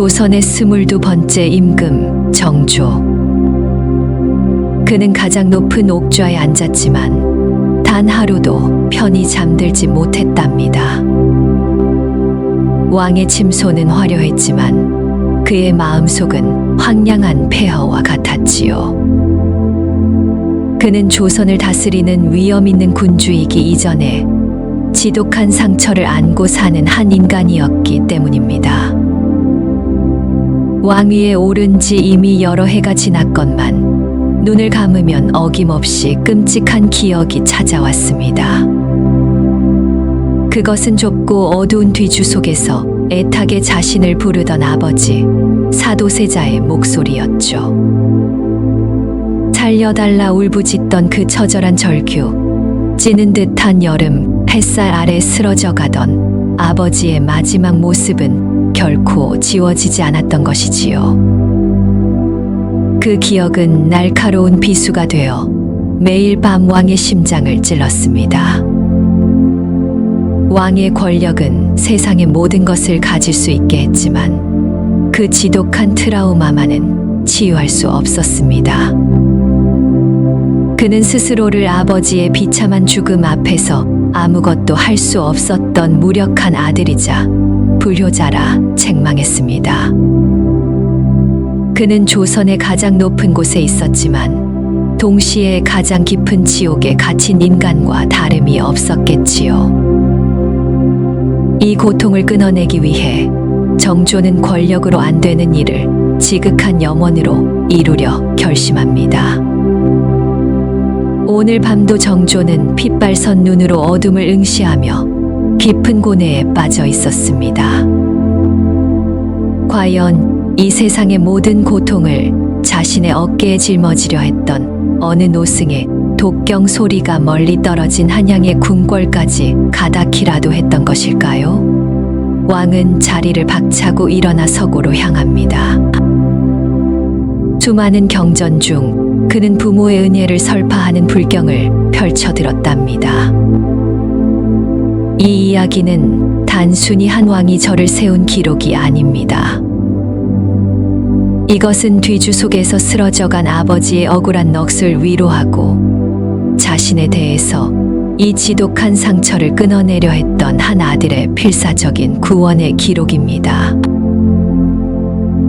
조선의 22번째 임금 정조. 그는 가장 높은 옥좌에 앉았지만 단 하루도 편히 잠들지 못했답니다. 왕의 침소는 화려했지만 그의 마음속은 황량한 폐허와 같았지요. 그는 조선을 다스리는 위엄 있는 군주이기 이전에 지독한 상처를 안고 사는 한 인간이었기 때문입니다. 왕위에 오른 지 이미 여러 해가 지났건만 눈을 감으면 어김없이 끔찍한 기억이 찾아왔습니다. 그것은 좁고 어두운 뒤주 속에서 애타게 자신을 부르던 아버지 사도세자의 목소리였죠. 살려달라 울부짖던 그 처절한 절규, 찌는 듯한 여름 햇살 아래 쓰러져 가던 아버지의 마지막 모습은 결코 지워지지 않았던 것이지요. 그 기억은 날카로운 비수가 되어 매일 밤 왕의 심장을 찔렀습니다. 왕의 권력은 세상의 모든 것을 가질 수 있게 했지만 그 지독한 트라우마만은 치유할 수 없었습니다. 그는 스스로를 아버지의 비참한 죽음 앞에서 아무것도 할 수 없었던 무력한 아들이자 불효자라 책망했습니다. 그는 조선의 가장 높은 곳에 있었지만 동시에 가장 깊은 지옥에 갇힌 인간과 다름이 없었겠지요. 이 고통을 끊어내기 위해 정조는 권력으로 안 되는 일을 지극한 염원으로 이루려 결심합니다. 오늘 밤도 정조는 핏발선 눈으로 어둠을 응시하며 깊은 고뇌에 빠져 있었습니다. 과연 이 세상의 모든 고통을 자신의 어깨에 짊어지려 했던 어느 노승의 독경 소리가 멀리 떨어진 한양의 궁궐까지 가닿기라도 했던 것일까요? 왕은 자리를 박차고 일어나 서고로 향합니다. 수많은 경전 중 그는 부모의 은혜를 설파하는 불경을 펼쳐들었답니다. 이 이야기는 단순히 한 왕이 절을 세운 기록이 아닙니다. 이것은 뒤주 속에서 쓰러져간 아버지의 억울한 넋을 위로하고 자신에 대해서 이 지독한 상처를 끊어내려 했던 한 아들의 필사적인 구원의 기록입니다.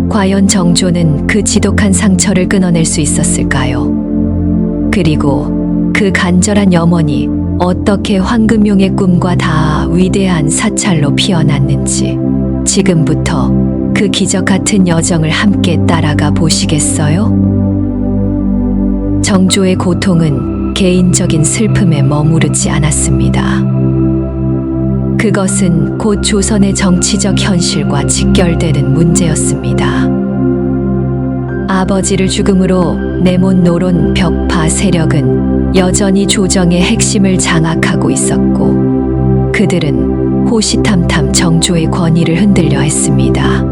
과연 정조는 그 지독한 상처를 끊어낼 수 있었을까요? 그리고 그 간절한 염원이 어떻게 황금용의 꿈과 다 위대한 사찰로 피어났는지 지금부터 그 기적 같은 여정을 함께 따라가 보시겠어요? 정조의 고통은 개인적인 슬픔에 머무르지 않았습니다. 그것은 곧 조선의 정치적 현실과 직결되는 문제였습니다. 아버지를 죽음으로 내몬노론 벽파 세력은 여전히 조정의 핵심을 장악하고 있었고 그들은 호시탐탐 정조의 권위를 흔들려 했습니다.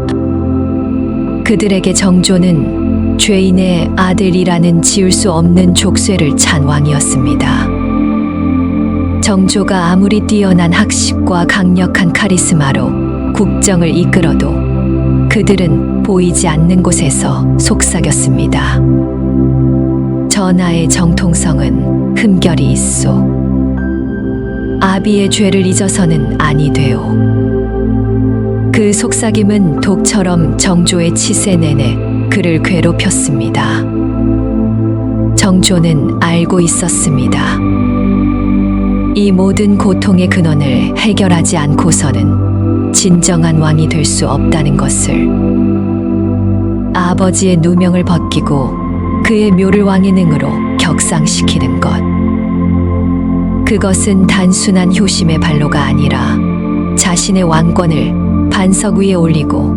그들에게 정조는 죄인의 아들이라는 지울 수 없는 족쇄를 찬 왕이었습니다. 정조가 아무리 뛰어난 학식과 강력한 카리스마로 국정을 이끌어도 그들은 보이지 않는 곳에서 속삭였습니다. 전하의 정통성은 흠결이 있소. 아비의 죄를 잊어서는 아니 되오. 그 속삭임은 독처럼 정조의 치세 내내 그를 괴롭혔습니다. 정조는 알고 있었습니다. 이 모든 고통의 근원을 해결하지 않고서는 진정한 왕이 될 수 없다는 것을. 아버지의 누명을 벗기고 그의 묘를 왕의 능으로 격상시키는 것. 그것은 단순한 효심의 발로가 아니라 자신의 왕권을 반석 위에 올리고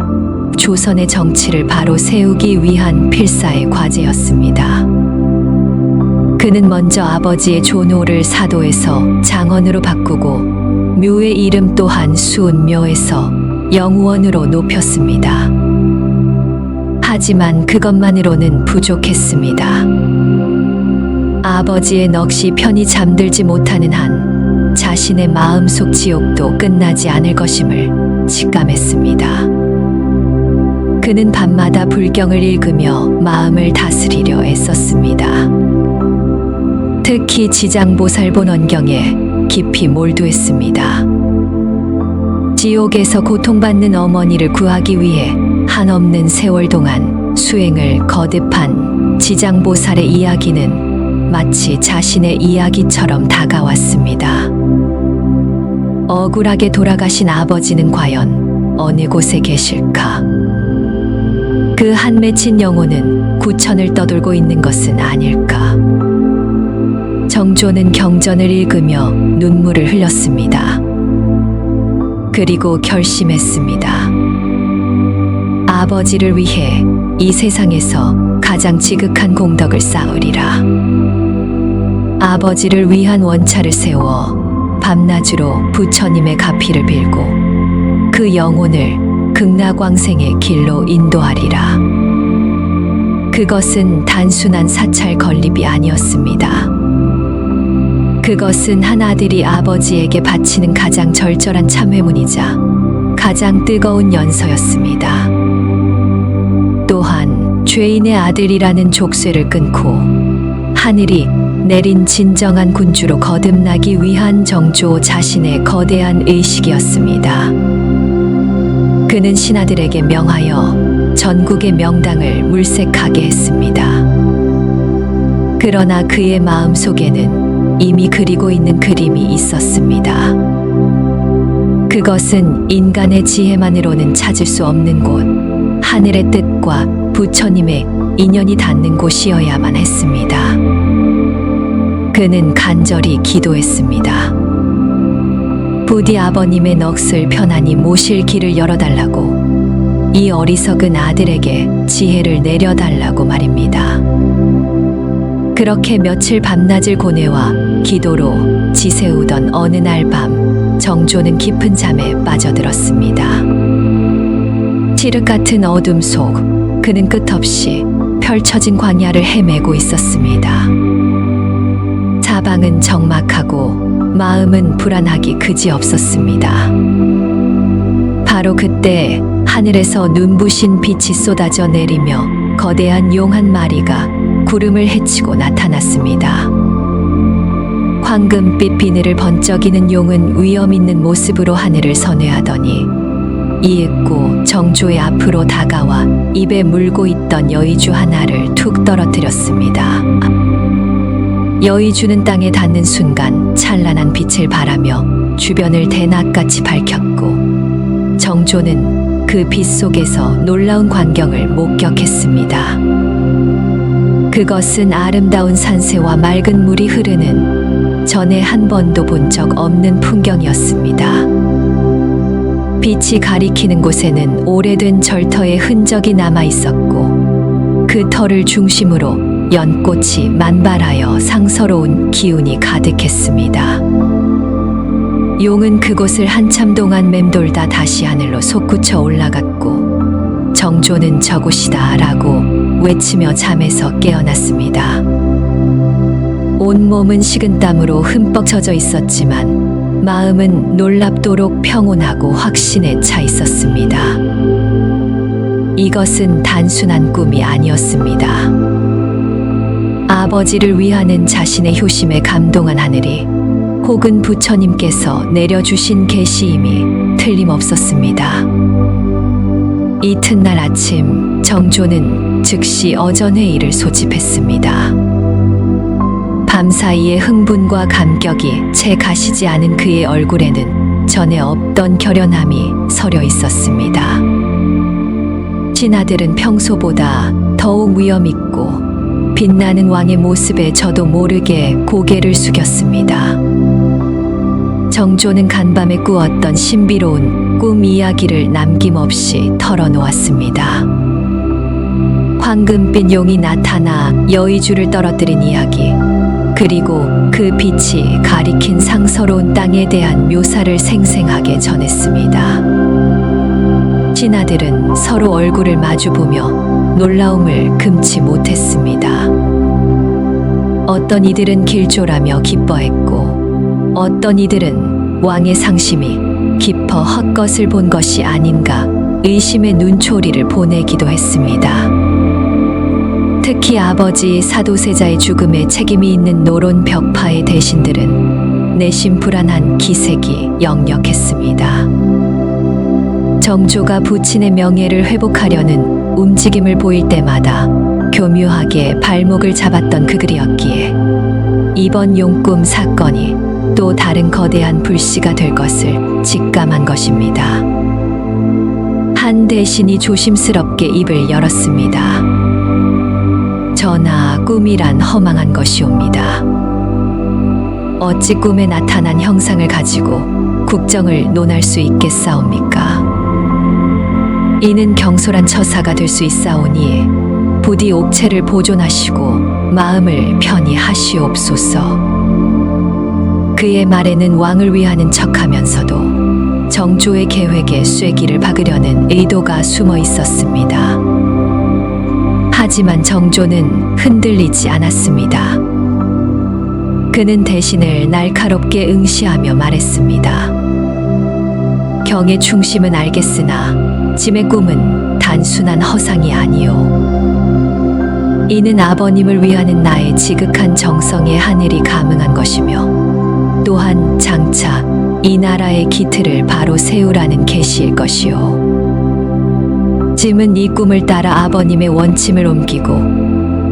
조선의 정치를 바로 세우기 위한 필사의 과제였습니다. 그는 먼저 아버지의 존호를 사도에서 장원으로 바꾸고 묘의 이름 또한 수은묘에서 영우원으로 높였습니다. 하지만 그것만으로는 부족했습니다. 아버지의 넋이 편히 잠들지 못하는 한 자신의 마음속 지옥도 끝나지 않을 것임을 직감했습니다. 그는 밤마다 불경을 읽으며 마음을 다스리려 애썼습니다. 특히 지장보살 본원경에 깊이 몰두했습니다. 지옥에서 고통받는 어머니를 구하기 위해 한없는 세월 동안 수행을 거듭한 지장보살의 이야기는 마치 자신의 이야기처럼 다가왔습니다. 억울하게 돌아가신 아버지는 과연 어느 곳에 계실까? 그 한 맺힌 영혼은 구천을 떠돌고 있는 것은 아닐까? 정조는 경전을 읽으며 눈물을 흘렸습니다. 그리고 결심했습니다. 아버지를 위해 이 세상에서 가장 지극한 공덕을 쌓으리라. 아버지를 위한 원차를 세워 밤낮으로 부처님의 가피를 빌고 그 영혼을 극락왕생의 길로 인도하리라. 그것은 단순한 사찰 건립이 아니었습니다. 그것은 한 아들이 아버지에게 바치는 가장 절절한 참회문이자 가장 뜨거운 연서였습니다. 또한 죄인의 아들이라는 족쇄를 끊고 하늘이 내린 진정한 군주로 거듭나기 위한 정조 자신의 거대한 의식이었습니다. 그는 신하들에게 명하여 전국의 명당을 물색하게 했습니다. 그러나 그의 마음 속에는 이미 그리고 있는 그림이 있었습니다. 그것은 인간의 지혜만으로는 찾을 수 없는 곳, 하늘의 뜻과 부처님의 인연이 닿는 곳이어야만 했습니다. 그는 간절히 기도했습니다. 부디 아버님의 넋을 편안히 모실 길을 열어달라고, 이 어리석은 아들에게 지혜를 내려달라고 말입니다. 그렇게 며칠 밤낮을 고뇌와 기도로 지새우던 어느 날 밤, 정조는 깊은 잠에 빠져들었습니다. 칠흑 같은 어둠 속 그는 끝없이 펼쳐진 광야를 헤매고 있었습니다. 사방은 적막하고 마음은 불안하기 그지없었습니다. 바로 그때 하늘에서 눈부신 빛이 쏟아져 내리며 거대한 용 한 마리가 구름을 헤치고 나타났습니다. 황금빛 비늘을 번쩍이는 용은 위험 있는 모습으로 하늘을 선회하더니 이윽고 정조의 앞으로 다가와 입에 물고 있던 여의주 하나를 툭 떨어뜨렸습니다. 여의주는 땅에 닿는 순간 찬란한 빛을 발하며 주변을 대낮같이 밝혔고 정조는 그 빛 속에서 놀라운 광경을 목격했습니다. 그것은 아름다운 산새와 맑은 물이 흐르는 전에 한 번도 본 적 없는 풍경이었습니다. 빛이 가리키는 곳에는 오래된 절터의 흔적이 남아 있었고 그 터를 중심으로 연꽃이 만발하여 상서로운 기운이 가득했습니다. 용은 그곳을 한참 동안 맴돌다 다시 하늘로 솟구쳐 올라갔고 정조는 저곳이다 라고 외치며 잠에서 깨어났습니다. 온몸은 식은땀으로 흠뻑 젖어 있었지만 마음은 놀랍도록 평온하고 확신에 차 있었습니다. 이것은 단순한 꿈이 아니었습니다. 아버지를 위하는 자신의 효심에 감동한 하늘이 혹은 부처님께서 내려주신 계시임이 틀림없었습니다. 이튿날 아침 정조는 즉시 어전회의를 소집했습니다. 밤사이에 흥분과 감격이 채 가시지 않은 그의 얼굴에는 전에 없던 결연함이 서려 있었습니다. 신하들은 평소보다 더욱 위엄있고 빛나는 왕의 모습에 저도 모르게 고개를 숙였습니다. 정조는 간밤에 꾸었던 신비로운 꿈 이야기를 남김없이 털어놓았습니다. 황금빛 용이 나타나 여의주를 떨어뜨린 이야기, 그리고 그 빛이 가리킨 상서로운 땅에 대한 묘사를 생생하게 전했습니다. 신하들은 서로 얼굴을 마주보며 놀라움을 금치 못했습니다. 어떤 이들은 길조라며 기뻐했고 어떤 이들은 왕의 상심이 깊어 헛것을 본 것이 아닌가 의심의 눈초리를 보내기도 했습니다. 특히 아버지 사도세자의 죽음에 책임이 있는 노론 벽파의 대신들은 내심 불안한 기색이 역력했습니다. 정조가 부친의 명예를 회복하려는 움직임을 보일 때마다 교묘하게 발목을 잡았던 그들이었기에 이번 용꿈 사건이 또 다른 거대한 불씨가 될 것을 직감한 것입니다. 한 대신이 조심스럽게 입을 열었습니다. 전하, 꿈이란 허망한 것이옵니다. 어찌 꿈에 나타난 형상을 가지고 국정을 논할 수 있겠사옵니까? 이는 경솔한 처사가 될 수 있사오니 부디 옥체를 보존하시고 마음을 편히 하시옵소서. 그의 말에는 왕을 위하는 척하면서도 정조의 계획에 쐐기를 박으려는 의도가 숨어 있었습니다. 하지만 정조는 흔들리지 않았습니다. 그는 대신을 날카롭게 응시하며 말했습니다. 경의 중심은 알겠으나 짐의 꿈은 단순한 허상이 아니오. 이는 아버님을 위하는 나의 지극한 정성에 하늘이 감응한 것이며 또한 장차 이 나라의 기틀을 바로 세우라는 계시일 것이오. 짐은 이 꿈을 따라 아버님의 원침을 옮기고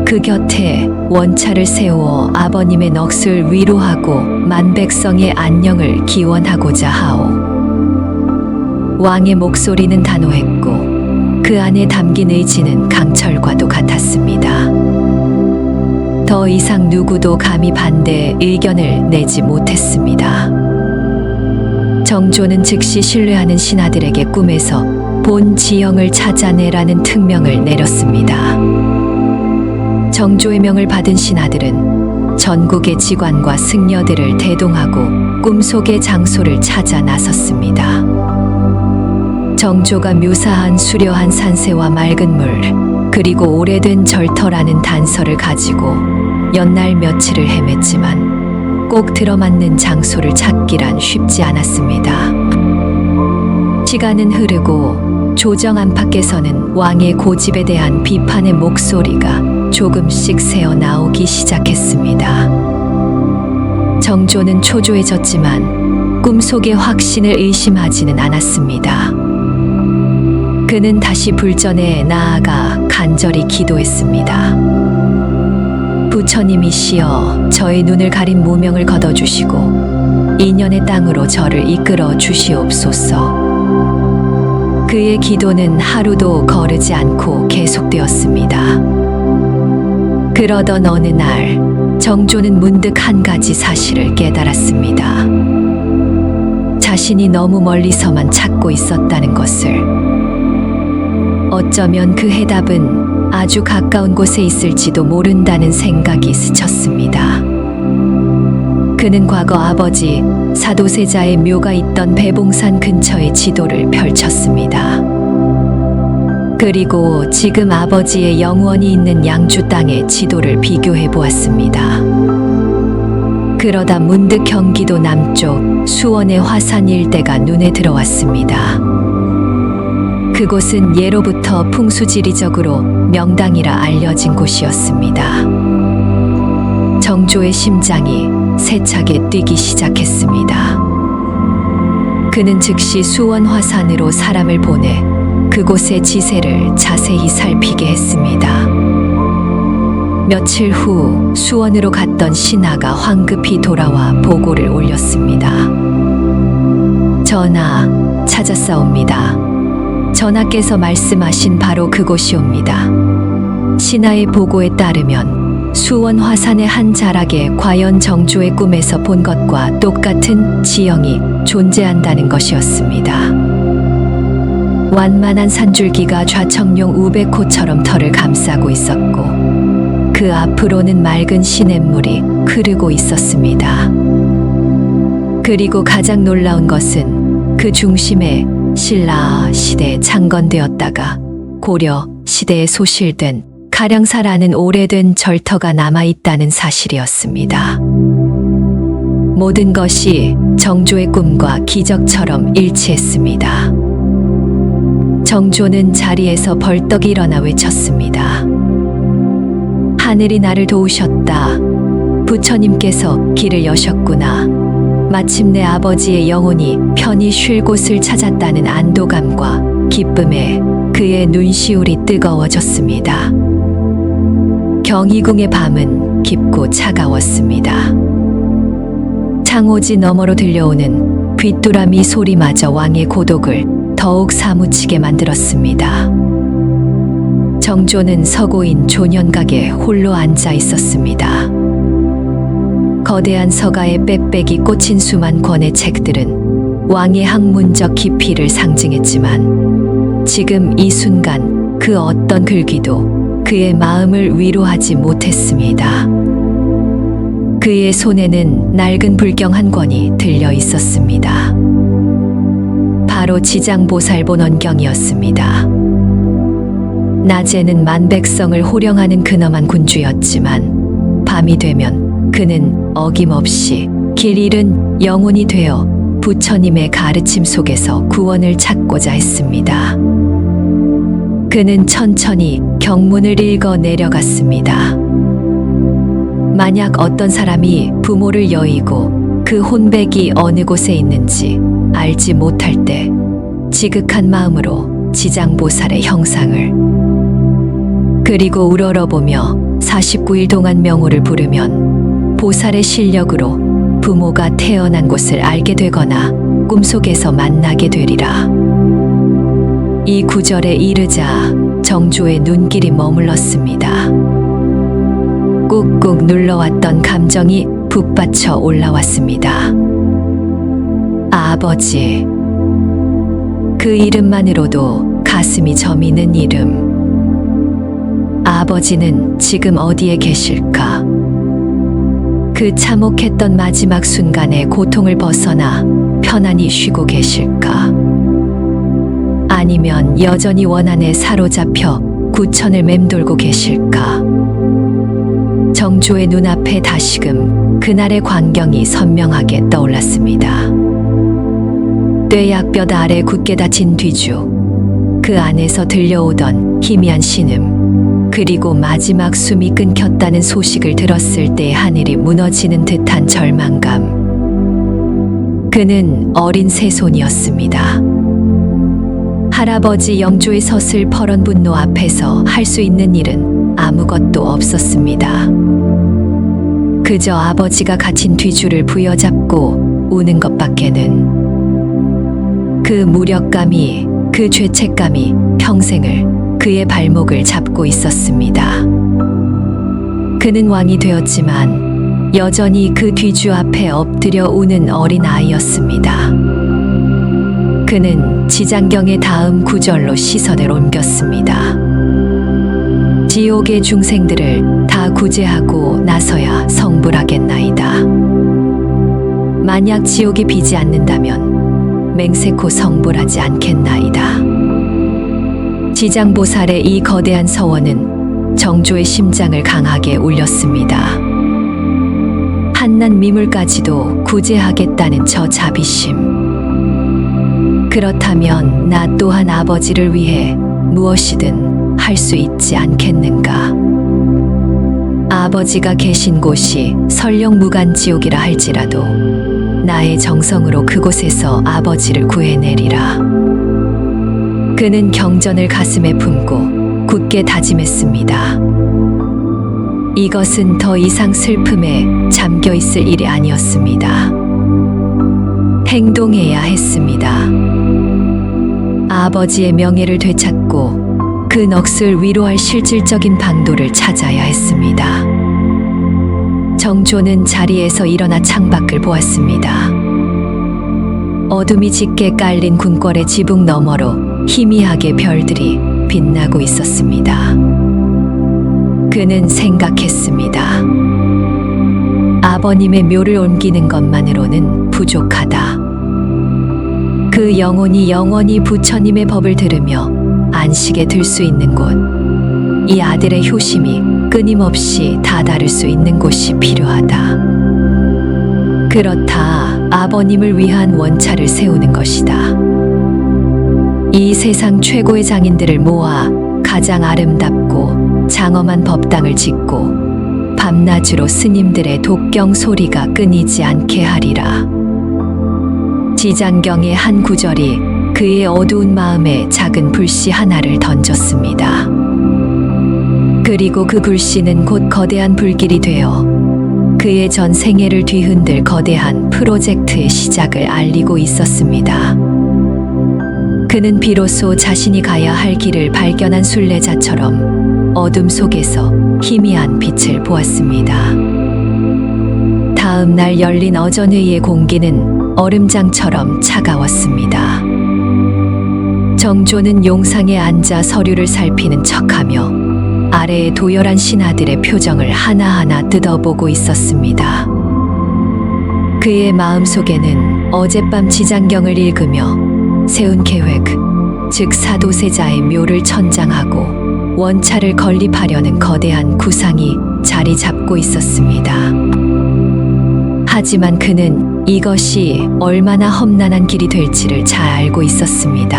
그 곁에 원차를 세워 아버님의 넋을 위로하고 만백성의 안녕을 기원하고자 하오. 왕의 목소리는 단호했고 그 안에 담긴 의지는 강철과도 같았습니다. 더 이상 누구도 감히 반대 의견을 내지 못했습니다. 정조는 즉시 신뢰하는 신하들에게 꿈에서 본 지형을 찾아내라는 특명을 내렸습니다. 정조의 명을 받은 신하들은 전국의 직관과 승려들을 대동하고 꿈속의 장소를 찾아 나섰습니다. 정조가 묘사한 수려한 산세와 맑은 물, 그리고 오래된 절터라는 단서를 가지고 연날 며칠을 헤맸지만 꼭 들어맞는 장소를 찾기란 쉽지 않았습니다. 시간은 흐르고 조정 안팎에서는 왕의 고집에 대한 비판의 목소리가 조금씩 새어 나오기 시작했습니다. 정조는 초조해졌지만 꿈속의 확신을 의심하지는 않았습니다. 그는 다시 불전에 나아가 간절히 기도했습니다. 부처님이시여, 저의 눈을 가린 무명을 걷어주시고 인연의 땅으로 저를 이끌어 주시옵소서. 그의 기도는 하루도 거르지 않고 계속되었습니다. 그러던 어느 날 정조는 문득 한 가지 사실을 깨달았습니다. 자신이 너무 멀리서만 찾고 있었다는 것을. 어쩌면 그 해답은 아주 가까운 곳에 있을지도 모른다는 생각이 스쳤습니다. 그는 과거 아버지 사도세자의 묘가 있던 배봉산 근처의 지도를 펼쳤습니다. 그리고 지금 아버지의 영원이 있는 양주 땅의 지도를 비교해 보았습니다. 그러다 문득 경기도 남쪽 수원의 화산 일대가 눈에 들어왔습니다. 그곳은 예로부터 풍수지리적으로 명당이라 알려진 곳이었습니다. 정조의 심장이 세차게 뛰기 시작했습니다. 그는 즉시 수원 화산으로 사람을 보내 그곳의 지세를 자세히 살피게 했습니다. 며칠 후 수원으로 갔던 신하가 황급히 돌아와 보고를 올렸습니다. 전하, 찾았사옵니다. 전하께서 말씀하신 바로 그곳이옵니다. 신하의 보고에 따르면 수원 화산의 한 자락에 과연 정조의 꿈에서 본 것과 똑같은 지형이 존재한다는 것이었습니다. 완만한 산줄기가 좌청룡 우백호처럼 털을 감싸고 있었고 그 앞으로는 맑은 시냇물이 흐르고 있었습니다. 그리고 가장 놀라운 것은 그 중심에 신라 시대에 창건되었다가 고려 시대에 소실된 가량사라는 오래된 절터가 남아있다는 사실이었습니다. 모든 것이 정조의 꿈과 기적처럼 일치했습니다. 정조는 자리에서 벌떡 일어나 외쳤습니다. 하늘이 나를 도우셨다. 부처님께서 길을 여셨구나. 마침내 아버지의 영혼이 편히 쉴 곳을 찾았다는 안도감과 기쁨에 그의 눈시울이 뜨거워졌습니다. 경희궁의 밤은 깊고 차가웠습니다. 창호지 너머로 들려오는 귀뚜라미 소리마저 왕의 고독을 더욱 사무치게 만들었습니다. 정조는 서고인 조년각에 홀로 앉아 있었습니다. 거대한 서가에 빽빽이 꽂힌 수만 권의 책들은 왕의 학문적 깊이를 상징했지만 지금 이 순간 그 어떤 글귀도 그의 마음을 위로하지 못했습니다. 그의 손에는 낡은 불경 한 권이 들려 있었습니다. 바로 지장보살본원경이었습니다. 낮에는 만백성을 호령하는 근엄한 군주였지만 밤이 되면 그는 어김없이 길 잃은 영혼이 되어 부처님의 가르침 속에서 구원을 찾고자 했습니다. 그는 천천히 경문을 읽어 내려갔습니다. 만약 어떤 사람이 부모를 여의고 그 혼백이 어느 곳에 있는지 알지 못할 때 지극한 마음으로 지장보살의 형상을 그리고 우러러보며 49일 동안 명호를 부르면 보살의 실력으로 부모가 태어난 곳을 알게 되거나 꿈속에서 만나게 되리라. 이 구절에 이르자 정조의 눈길이 머물렀습니다. 꾹꾹 눌러왔던 감정이 북받쳐 올라왔습니다. 아버지. 그 이름만으로도 가슴이 저미는 이름. 아버지는 지금 어디에 계실까? 그 참혹했던 마지막 순간에 고통을 벗어나 편안히 쉬고 계실까? 아니면 여전히 원한에 사로잡혀 구천을 맴돌고 계실까? 정조의 눈앞에 다시금 그날의 광경이 선명하게 떠올랐습니다. 뙤약볕 아래 굳게 닫힌 뒤주, 그 안에서 들려오던 희미한 신음, 그리고 마지막 숨이 끊겼다는 소식을 들었을 때의 하늘이 무너지는 듯한 절망감. 그는 어린 새손이었습니다. 할아버지 영조의 서슬 퍼런 분노 앞에서 할 수 있는 일은 아무것도 없었습니다. 그저 아버지가 갇힌 뒤주를 부여잡고 우는 것밖에는. 그 무력감이, 그 죄책감이 평생을 그의 발목을 잡고 있었습니다. 그는 왕이 되었지만 여전히 그 뒤주 앞에 엎드려 우는 어린 아이였습니다. 그는 지장경의 다음 구절로 시선을 옮겼습니다. 지옥의 중생들을 다 구제하고 나서야 성불하겠나이다. 만약 지옥이 비지 않는다면 맹세코 성불하지 않겠나이다. 지장보살의 이 거대한 서원은 정조의 심장을 강하게 울렸습니다. 한낱 미물까지도 구제하겠다는 저 자비심. 그렇다면 나 또한 아버지를 위해 무엇이든 할 수 있지 않겠는가? 아버지가 계신 곳이 설령 무간지옥이라 할지라도 나의 정성으로 그곳에서 아버지를 구해내리라. 그는 경전을 가슴에 품고 굳게 다짐했습니다. 이것은 더 이상 슬픔에 잠겨 있을 일이 아니었습니다. 행동해야 했습니다. 아버지의 명예를 되찾고 그 넋을 위로할 실질적인 방도를 찾아야 했습니다. 정조는 자리에서 일어나 창밖을 보았습니다. 어둠이 짙게 깔린 궁궐의 지붕 너머로 희미하게 별들이 빛나고 있었습니다. 그는 생각했습니다. 아버님의 묘를 옮기는 것만으로는 부족하다. 그 영혼이 영원히 부처님의 법을 들으며 안식에 들 수 있는 곳, 이 아들의 효심이 끊임없이 다다를 수 있는 곳이 필요하다. 그렇다, 아버님을 위한 원차를 세우는 것이다. 이 세상 최고의 장인들을 모아 가장 아름답고 장엄한 법당을 짓고 밤낮으로 스님들의 독경 소리가 끊이지 않게 하리라. 지장경의 한 구절이 그의 어두운 마음에 작은 불씨 하나를 던졌습니다. 그리고 그 불씨는 곧 거대한 불길이 되어 그의 전 생애를 뒤흔들 거대한 프로젝트의 시작을 알리고 있었습니다. 그는 비로소 자신이 가야 할 길을 발견한 순례자처럼 어둠 속에서 희미한 빛을 보았습니다. 다음 날 열린 어전회의의 공기는 얼음장처럼 차가웠습니다. 정조는 용상에 앉아 서류를 살피는 척하며 아래의 도열한 신하들의 표정을 하나하나 뜯어보고 있었습니다. 그의 마음속에는 어젯밤 지장경을 읽으며 세운 계획, 즉 사도세자의 묘를 천장하고 원차를 건립하려는 거대한 구상이 자리 잡고 있었습니다. 하지만 그는 이것이 얼마나 험난한 길이 될지를 잘 알고 있었습니다.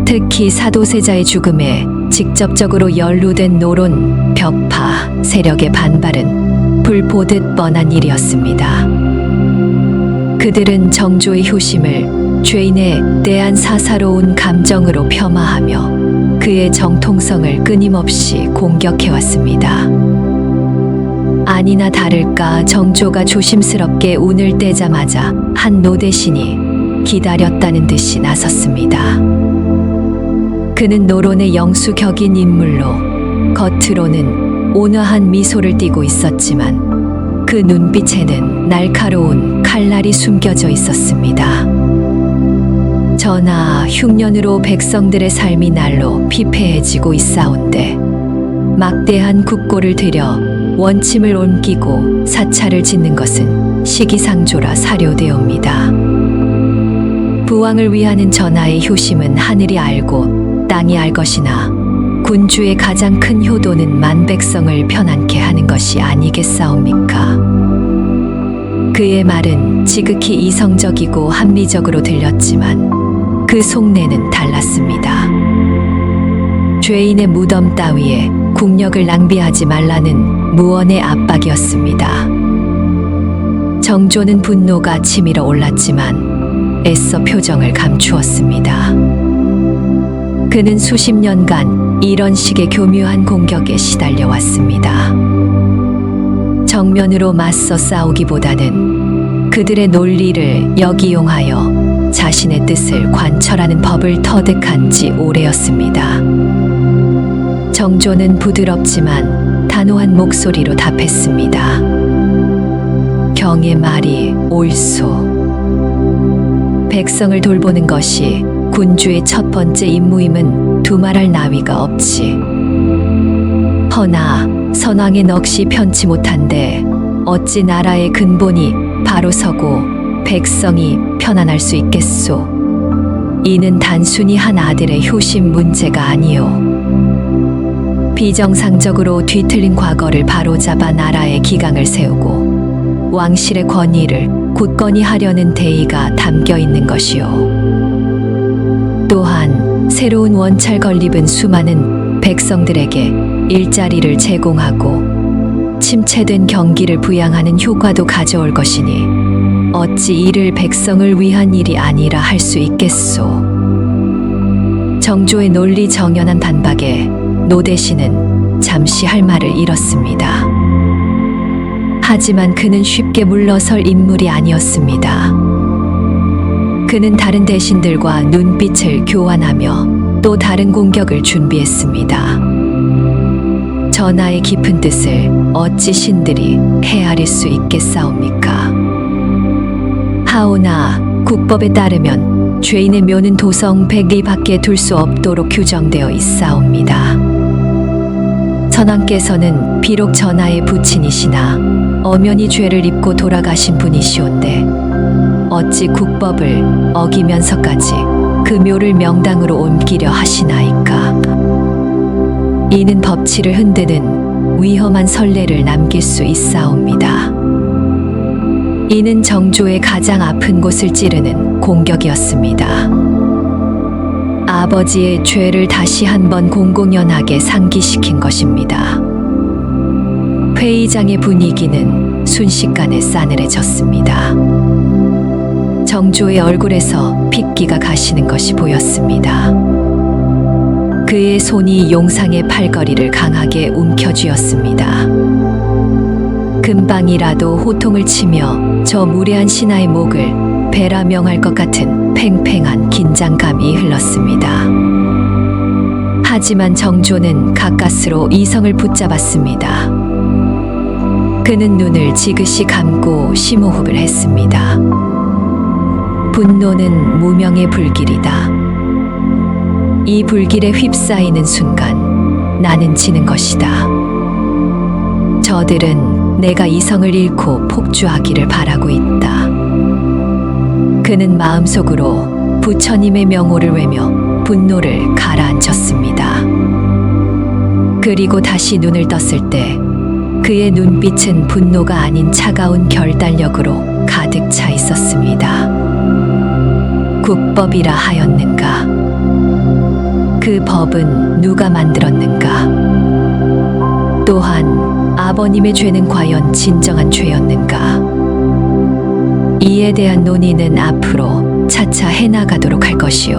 특히 사도세자의 죽음에 직접적으로 연루된 노론, 벽파, 세력의 반발은 불보듯 뻔한 일이었습니다. 그들은 정조의 효심을 죄인에 대한 사사로운 감정으로 폄하하며 그의 정통성을 끊임없이 공격해왔습니다. 아니나 다를까 정조가 조심스럽게 운을 떼자마자 한 노대신이 기다렸다는 듯이 나섰습니다. 그는 노론의 영수격인 인물로 겉으로는 온화한 미소를 띠고 있었지만 그 눈빛에는 날카로운 칼날이 숨겨져 있었습니다. 전하, 흉년으로 백성들의 삶이 날로 피폐해지고 있사온데 막대한 국고를 들여 원침을 옮기고 사찰을 짓는 것은 시기상조라 사료되옵니다. 부왕을 위하는 전하의 효심은 하늘이 알고 땅이 알 것이나 군주의 가장 큰 효도는 만백성을 편안케 하는 것이 아니겠사옵니까? 그의 말은 지극히 이성적이고 합리적으로 들렸지만 그 속내는 달랐습니다. 죄인의 무덤 따위에 국력을 낭비하지 말라는 무언의 압박이었습니다. 정조는 분노가 치밀어 올랐지만 애써 표정을 감추었습니다. 그는 수십 년간 이런 식의 교묘한 공격에 시달려 왔습니다. 정면으로 맞서 싸우기보다는 그들의 논리를 역이용하여 자신의 뜻을 관철하는 법을 터득한 지 오래였습니다. 정조는 부드럽지만 단호한 목소리로 답했습니다. 경의 말이 옳소. 백성을 돌보는 것이 군주의 첫 번째 임무임은 두말할 나위가 없지. 허나 선왕의 넋이 편치 못한데 어찌 나라의 근본이 바로 서고 백성이 편안할 수 있겠소. 이는 단순히 한 아들의 효심 문제가 아니오. 비정상적으로 뒤틀린 과거를 바로잡아 나라의 기강을 세우고 왕실의 권위를 굳건히 하려는 대의가 담겨 있는 것이오. 또한 새로운 원찰 건립은 수많은 백성들에게 일자리를 제공하고 침체된 경기를 부양하는 효과도 가져올 것이니 어찌 이를 백성을 위한 일이 아니라 할 수 있겠소. 정조의 논리 정연한 반박에 노대신은 잠시 할 말을 잃었습니다. 하지만 그는 쉽게 물러설 인물이 아니었습니다. 그는 다른 대신들과 눈빛을 교환하며 또 다른 공격을 준비했습니다. 전하의 깊은 뜻을 어찌 신들이 헤아릴 수 있겠사옵니까? 하오나 국법에 따르면 죄인의 묘는 도성 100리 밖에 둘 수 없도록 규정되어 있사옵니다. 선왕께서는 비록 전하의 부친이시나 엄연히 죄를 입고 돌아가신 분이시온데 어찌 국법을 어기면서까지 그 묘를 명당으로 옮기려 하시나이까? 이는 법치를 흔드는 위험한 선례를 남길 수 있사옵니다. 이는 정조의 가장 아픈 곳을 찌르는 공격이었습니다. 아버지의 죄를 다시 한번 공공연하게 상기시킨 것입니다. 회의장의 분위기는 순식간에 싸늘해졌습니다. 정조의 얼굴에서 핏기가 가시는 것이 보였습니다. 그의 손이 용상의 팔걸이를 강하게 움켜쥐었습니다. 금방이라도 호통을 치며 저 무례한 신하의 목을 베라 명할 것 같은 팽팽한 긴장감이 흘렀습니다. 하지만 정조는 가까스로 이성을 붙잡았습니다. 그는 눈을 지그시 감고 심호흡을 했습니다. 분노는 무명의 불길이다. 이 불길에 휩싸이는 순간 나는 지는 것이다. 저들은 내가 이성을 잃고 폭주하기를 바라고 있다. 그는 마음속으로 부처님의 명호를 외며 분노를 가라앉혔습니다. 그리고 다시 눈을 떴을 때 그의 눈빛은 분노가 아닌 차가운 결단력으로 가득 차 있었습니다. 국법이라 하였는가? 그 법은 누가 만들었는가? 또한 아버님의 죄는 과연 진정한 죄였는가? 이에 대한 논의는 앞으로 차차 해나가도록 할 것이오.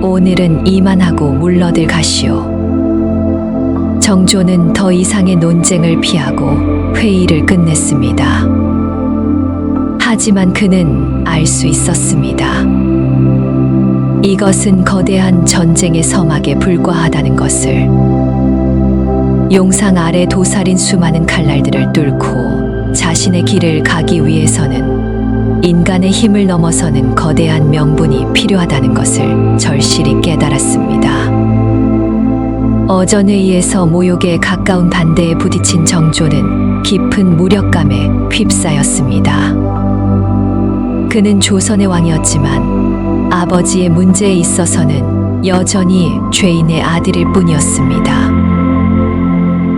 오늘은 이만하고 물러들 가시오. 정조는 더 이상의 논쟁을 피하고 회의를 끝냈습니다. 하지만 그는 알 수 있었습니다. 이것은 거대한 전쟁의 서막에 불과하다는 것을. 용상 아래 도사린 수많은 칼날들을 뚫고 자신의 길을 가기 위해서는 인간의 힘을 넘어서는 거대한 명분이 필요하다는 것을 절실히 깨달았습니다. 어전회의에서 모욕에 가까운 반대에 부딪힌 정조는 깊은 무력감에 휩싸였습니다. 그는 조선의 왕이었지만 아버지의 문제에 있어서는 여전히 죄인의 아들일 뿐이었습니다.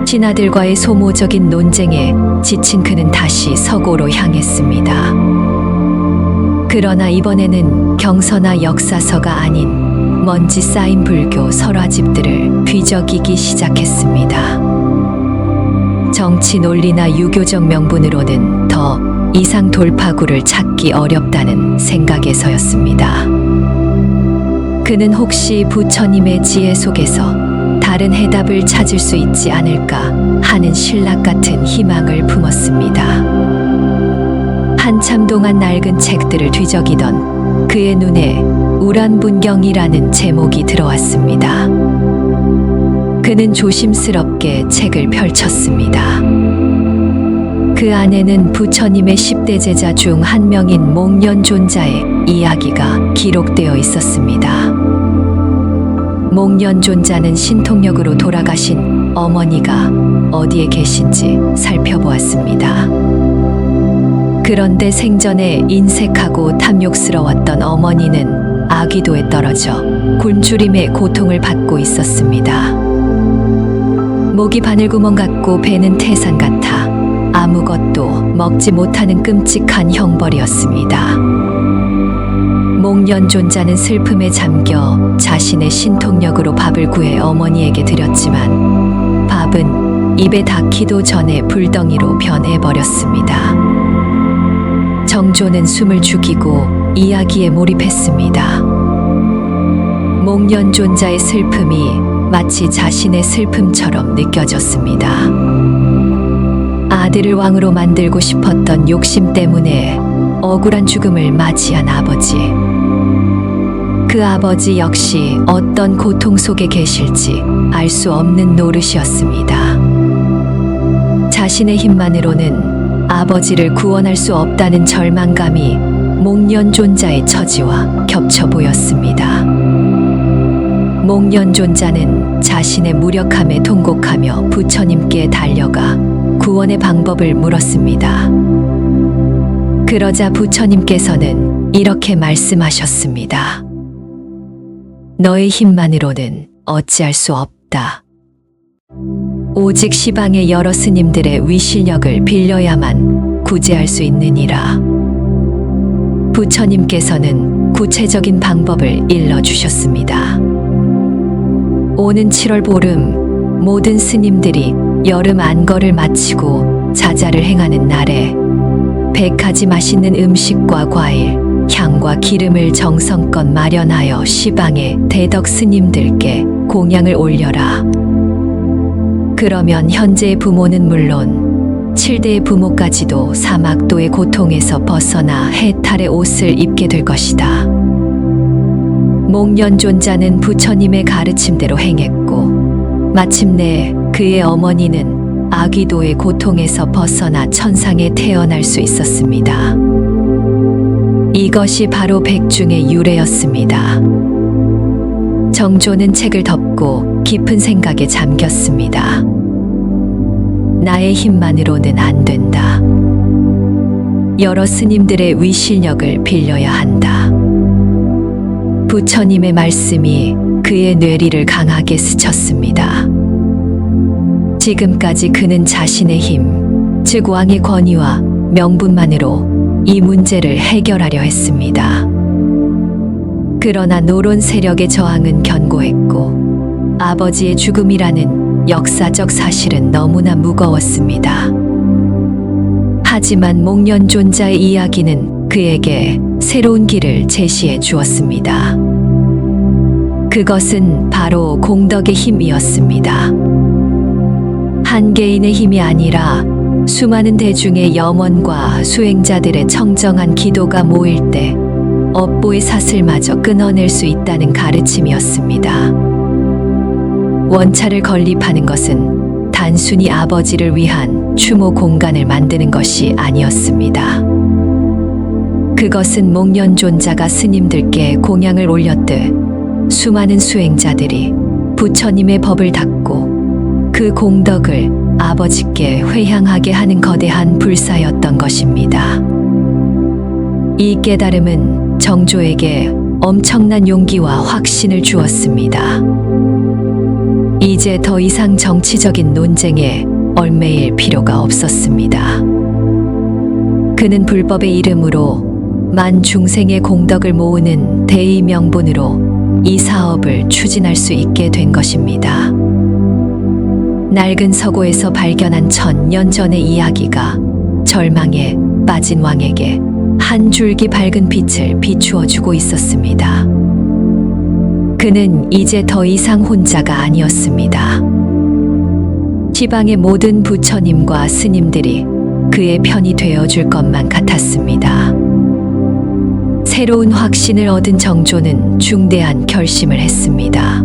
신하들과의 소모적인 논쟁에 지친 그는 다시 서고로 향했습니다. 그러나 이번에는 경서나 역사서가 아닌 먼지 쌓인 불교 설화집들을 뒤적이기 시작했습니다. 정치 논리나 유교적 명분으로는 더 이상 돌파구를 찾기 어렵다는 생각에서였습니다. 그는 혹시 부처님의 지혜 속에서 다른 해답을 찾을 수 있지 않을까 하는 신락 같은 희망을 품었습니다. 한참 동안 낡은 책들을 뒤적이던 그의 눈에 우란분경이라는 제목이 들어왔습니다. 그는 조심스럽게 책을 펼쳤습니다. 그 안에는 부처님의 10대 제자 중 한 명인 목련존자의 이야기가 기록되어 있었습니다. 목련존자는 신통력으로 돌아가신 어머니가 어디에 계신지 살펴보았습니다. 그런데 생전에 인색하고 탐욕스러웠던 어머니는 아귀도에 떨어져 굶주림의 고통을 받고 있었습니다. 목이 바늘구멍 같고 배는 태산 같아 아무것도 먹지 못하는 끔찍한 형벌이었습니다. 목련존자는 슬픔에 잠겨 자신의 신통력으로 밥을 구해 어머니에게 드렸지만 밥은 입에 닿기도 전에 불덩이로 변해버렸습니다. 정조는 숨을 죽이고 이야기에 몰입했습니다. 목련존자의 슬픔이 마치 자신의 슬픔처럼 느껴졌습니다. 아들을 왕으로 만들고 싶었던 욕심 때문에 억울한 죽음을 맞이한 아버지. 그 아버지 역시 어떤 고통 속에 계실지 알 수 없는 노릇이었습니다. 자신의 힘만으로는 아버지를 구원할 수 없다는 절망감이 목련존자의 처지와 겹쳐 보였습니다. 목련존자는 자신의 무력함에 통곡하며 부처님께 달려가 구원의 방법을 물었습니다. 그러자 부처님께서는 이렇게 말씀하셨습니다. 너의 힘만으로는 어찌할 수 없다. 오직 시방의 여러 스님들의 위실력을 빌려야만 구제할 수 있느니라. 부처님께서는 구체적인 방법을 일러주셨습니다. 오는 7월 보름 모든 스님들이 여름 안거를 마치고 자자를 행하는 날에 100가지 맛있는 음식과 과일, 향과 기름을 정성껏 마련하여 시방의 대덕 스님들께 공양을 올려라. 그러면 현재의 부모는 물론 7대의 부모까지도 사막도의 고통에서 벗어나 해탈의 옷을 입게 될 것이다. 목련존자는 부처님의 가르침대로 행했고 마침내 그의 어머니는 아귀도의 고통에서 벗어나 천상에 태어날 수 있었습니다. 이것이 바로 백중의 유래였습니다. 정조는 책을 덮고 깊은 생각에 잠겼습니다. 나의 힘만으로는 안 된다. 여러 스님들의 위실력을 빌려야 한다. 부처님의 말씀이 그의 뇌리를 강하게 스쳤습니다. 지금까지 그는 자신의 힘, 즉 왕의 권위와 명분만으로 이 문제를 해결하려 했습니다. 그러나 노론 세력의 저항은 견고했고 아버지의 죽음이라는 역사적 사실은 너무나 무거웠습니다. 하지만 목련존자의 이야기는 그에게 새로운 길을 제시해 주었습니다. 그것은 바로 공덕의 힘이었습니다. 한 개인의 힘이 아니라 수많은 대중의 염원과 수행자들의 청정한 기도가 모일 때 업보의 사슬마저 끊어낼 수 있다는 가르침이었습니다. 원차를 건립하는 것은 단순히 아버지를 위한 추모 공간을 만드는 것이 아니었습니다. 그것은 목련존자가 스님들께 공양을 올렸듯 수많은 수행자들이 부처님의 법을 닦고 그 공덕을 아버지께 회향하게 하는 거대한 불사였던 것입니다. 이 깨달음은 정조에게 엄청난 용기와 확신을 주었습니다. 이제 더 이상 정치적인 논쟁에 얽매일 필요가 없었습니다. 그는 불법의 이름으로 만 중생의 공덕을 모으는 대의 명분으로 이 사업을 추진할 수 있게 된 것입니다. 낡은 서고에서 발견한 1000년 전의 이야기가 절망에 빠진 왕에게 한 줄기 밝은 빛을 비추어 주고 있었습니다. 그는 이제 더 이상 혼자가 아니었습니다. 시방의 모든 부처님과 스님들이 그의 편이 되어줄 것만 같았습니다. 새로운 확신을 얻은 정조는 중대한 결심을 했습니다.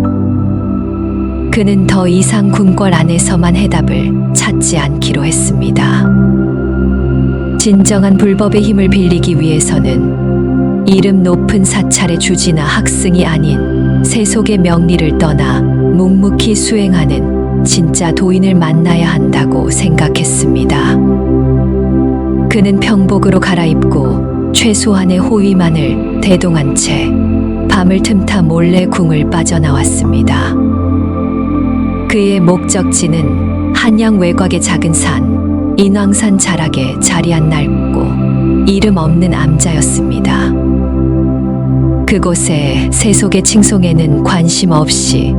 그는 더 이상 궁궐 안에서만 해답을 찾지 않기로 했습니다. 진정한 불법의 힘을 빌리기 위해서는 이름 높은 사찰의 주지나 학승이 아닌 세속의 명리를 떠나 묵묵히 수행하는 진짜 도인을 만나야 한다고 생각했습니다. 그는 평복으로 갈아입고 최소한의 호위만을 대동한 채 밤을 틈타 몰래 궁을 빠져나왔습니다. 그의 목적지는 한양 외곽의 작은 산, 인왕산 자락에 자리한 낡고 이름 없는 암자였습니다. 그곳에 세속의 칭송에는 관심 없이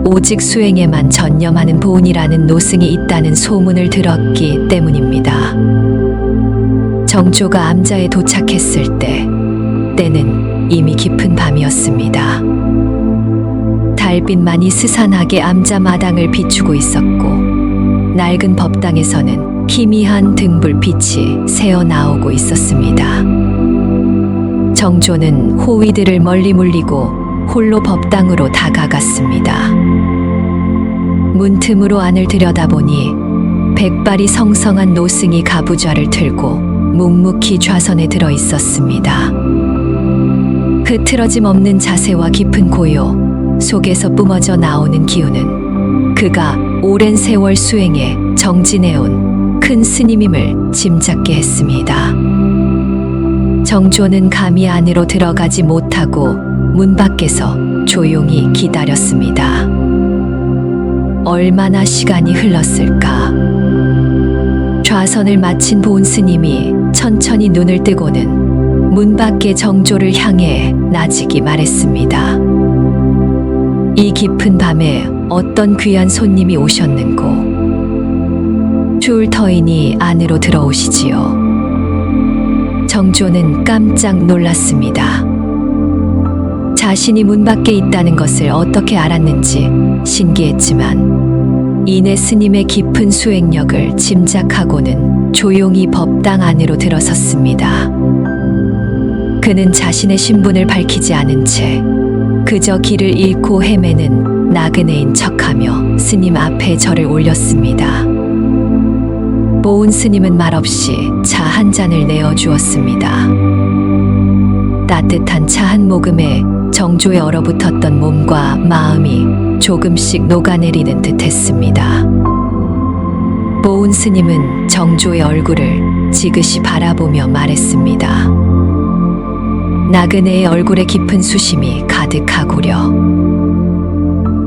오직 수행에만 전념하는 보은이라는 노승이 있다는 소문을 들었기 때문입니다. 정조가 암자에 도착했을 때는 이미 깊은 밤이었습니다. 달빛만이 스산하게 암자 마당을 비추고 있었고 낡은 법당에서는 희미한 등불빛이 새어나오고 있었습니다. 정조는 호위들을 멀리 물리고 홀로 법당으로 다가갔습니다. 문틈으로 안을 들여다보니 백발이 성성한 노승이 가부좌를 들고 묵묵히 좌선에 들어 있었습니다. 흐트러짐 없는 자세와 깊은 고요 속에서 뿜어져 나오는 기운은 그가 오랜 세월 수행에 정진해온 큰 스님임을 짐작게 했습니다. 정조는 감히 안으로 들어가지 못하고 문 밖에서 조용히 기다렸습니다. 얼마나 시간이 흘렀을까? 좌선을 마친 보은 스님이 천천히 눈을 뜨고는 문 밖의 정조를 향해 나직이 말했습니다. 이 깊은 밤에 어떤 귀한 손님이 오셨는고. 추울 터이니 안으로 들어오시지요. 정조는 깜짝 놀랐습니다. 자신이 문 밖에 있다는 것을 어떻게 알았는지 신기했지만 이내 스님의 깊은 수행력을 짐작하고는 조용히 법당 안으로 들어섰습니다. 그는 자신의 신분을 밝히지 않은 채 그저 길을 잃고 헤매는 나그네인 척하며 스님 앞에 절을 올렸습니다. 보은 스님은 말없이 차 한 잔을 내어주었습니다. 따뜻한 차 한 모금에 정조의 얼어붙었던 몸과 마음이 조금씩 녹아내리는 듯 했습니다. 보은 스님은 정조의 얼굴을 지그시 바라보며 말했습니다. 나그네의 얼굴에 깊은 수심이 가득하구려.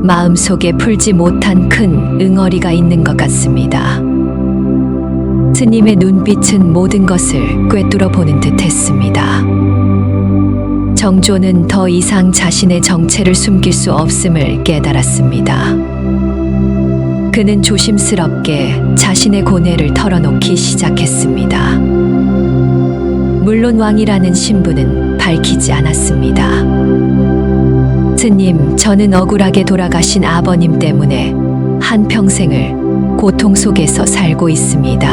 마음속에 풀지 못한 큰 응어리가 있는 것 같습니다. 스님의 눈빛은 모든 것을 꿰뚫어 보는 듯 했습니다. 정조는 더 이상 자신의 정체를 숨길 수 없음을 깨달았습니다. 그는 조심스럽게 자신의 고뇌를 털어놓기 시작했습니다. 물론 왕이라는 신분은 밝히지 않았습니다. 스님, 저는 억울하게 돌아가신 아버님 때문에 한평생을 고통 속에서 살고 있습니다.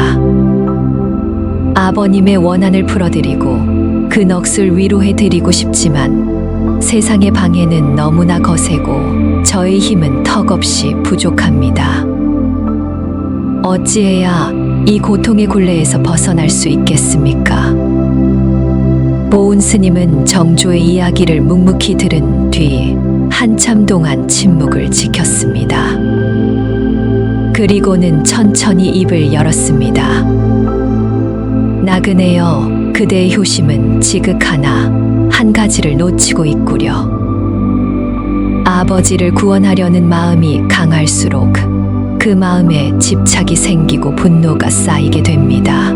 아버님의 원한을 풀어드리고 그 넋을 위로해드리고 싶지만 세상의 방해는 너무나 거세고 저의 힘은 턱없이 부족합니다. 어찌해야 이 고통의 굴레에서 벗어날 수 있겠습니까? 보은 스님은 정조의 이야기를 묵묵히 들은 뒤 한참 동안 침묵을 지켰습니다. 그리고는 천천히 입을 열었습니다. 나그네여, 그대의 효심은 지극하나 한 가지를 놓치고 있구려. 아버지를 구원하려는 마음이 강할수록 그 마음에 집착이 생기고 분노가 쌓이게 됩니다.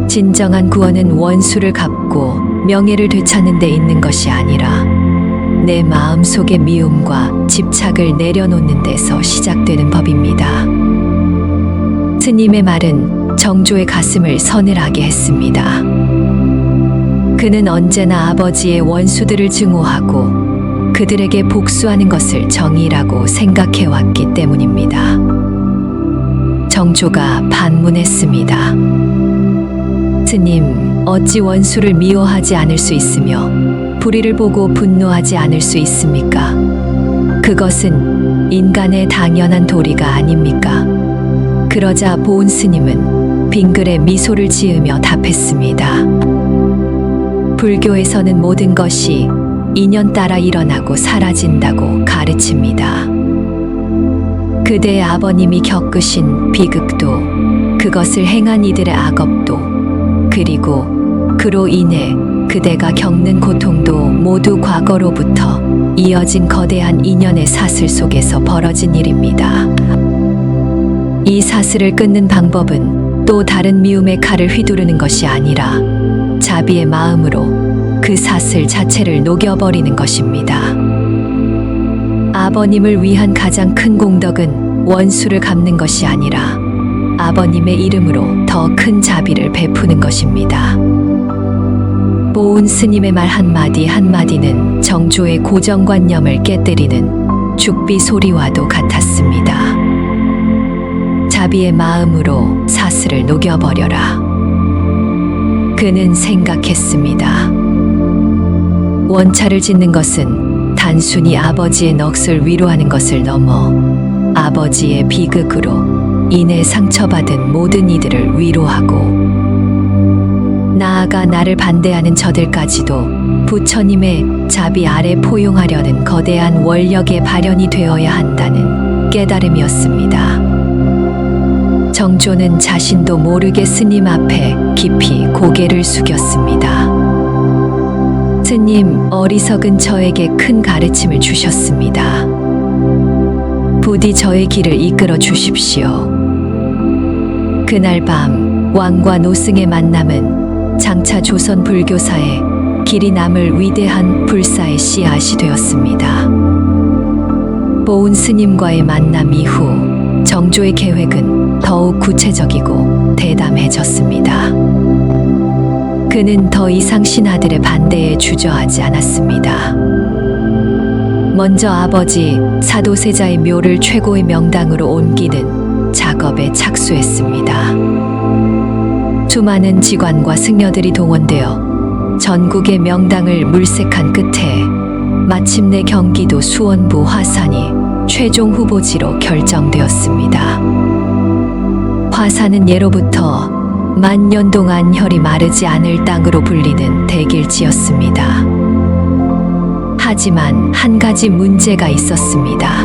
진정한 구원은 원수를 갚고 명예를 되찾는 데 있는 것이 아니라 내 마음 속의 미움과 집착을 내려놓는 데서 시작되는 법입니다. 스님의 말은 정조의 가슴을 서늘하게 했습니다. 그는 언제나 아버지의 원수들을 증오하고 그들에게 복수하는 것을 정의라고 생각해왔기 때문입니다. 정조가 반문했습니다. 스님, 어찌 원수를 미워하지 않을 수 있으며 불의를 보고 분노하지 않을 수 있습니까? 그것은 인간의 당연한 도리가 아닙니까? 그러자 보은 스님은 빙글에 미소를 지으며 답했습니다. 불교에서는 모든 것이 인연 따라 일어나고 사라진다고 가르칩니다. 그대의 아버님이 겪으신 비극도, 그것을 행한 이들의 악업도, 그리고 그로 인해 그대가 겪는 고통도 모두 과거로부터 이어진 거대한 인연의 사슬 속에서 벌어진 일입니다. 이 사슬을 끊는 방법은 또 다른 미움의 칼을 휘두르는 것이 아니라 자비의 마음으로 그 사슬 자체를 녹여버리는 것입니다. 아버님을 위한 가장 큰 공덕은 원수를 갚는 것이 아니라 아버님의 이름으로 더 큰 자비를 베푸는 것입니다. 보은 스님의 말 한마디 한마디는 정조의 고정관념을 깨뜨리는 죽비 소리와도 같았습니다. 자비의 마음으로 사슬을 녹여버려라. 그는 생각했습니다. 원차를 짓는 것은 단순히 아버지의 넋을 위로하는 것을 넘어 아버지의 비극으로 인해 상처받은 모든 이들을 위로하고 나아가 나를 반대하는 저들까지도 부처님의 자비 아래 포용하려는 거대한 원력의 발현이 되어야 한다는 깨달음이었습니다. 정조는 자신도 모르게 스님 앞에 깊이 고개를 숙였습니다. 스님, 어리석은 저에게 큰 가르침을 주셨습니다. 부디 저의 길을 이끌어 주십시오. 그날 밤 왕과 노승의 만남은 장차 조선 불교사에 길이 남을 위대한 불사의 씨앗이 되었습니다. 보은 스님과의 만남 이후 정조의 계획은 더욱 구체적이고 대담해졌습니다. 그는 더 이상 신하들의 반대에 주저하지 않았습니다. 먼저 아버지 사도세자의 묘를 최고의 명당으로 옮기는 작업에 착수했습니다. 수많은 직관과 승려들이 동원되어 전국의 명당을 물색한 끝에 마침내 경기도 수원부 화산이 최종 후보지로 결정되었습니다. 화산은 예로부터 만년 동안 혈이 마르지 않을 땅으로 불리는 대길지였습니다. 하지만 한 가지 문제가 있었습니다.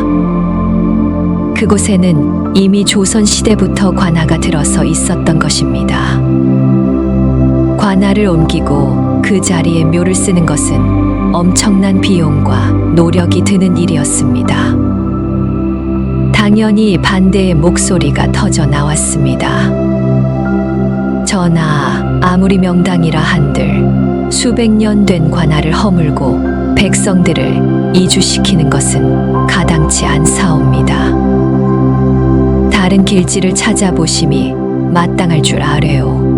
그곳에는 이미 조선시대부터 관아가 들어서 있었던 것입니다. 관아를 옮기고 그 자리에 묘를 쓰는 것은 엄청난 비용과 노력이 드는 일이었습니다. 당연히 반대의 목소리가 터져 나왔습니다. 전하, 아무리 명당이라 한들 수백 년 된 관아를 허물고 백성들을 이주시키는 것은 가당치 않사옵니다. 다른 길지를 찾아보심이 마땅할 줄 아뢰오.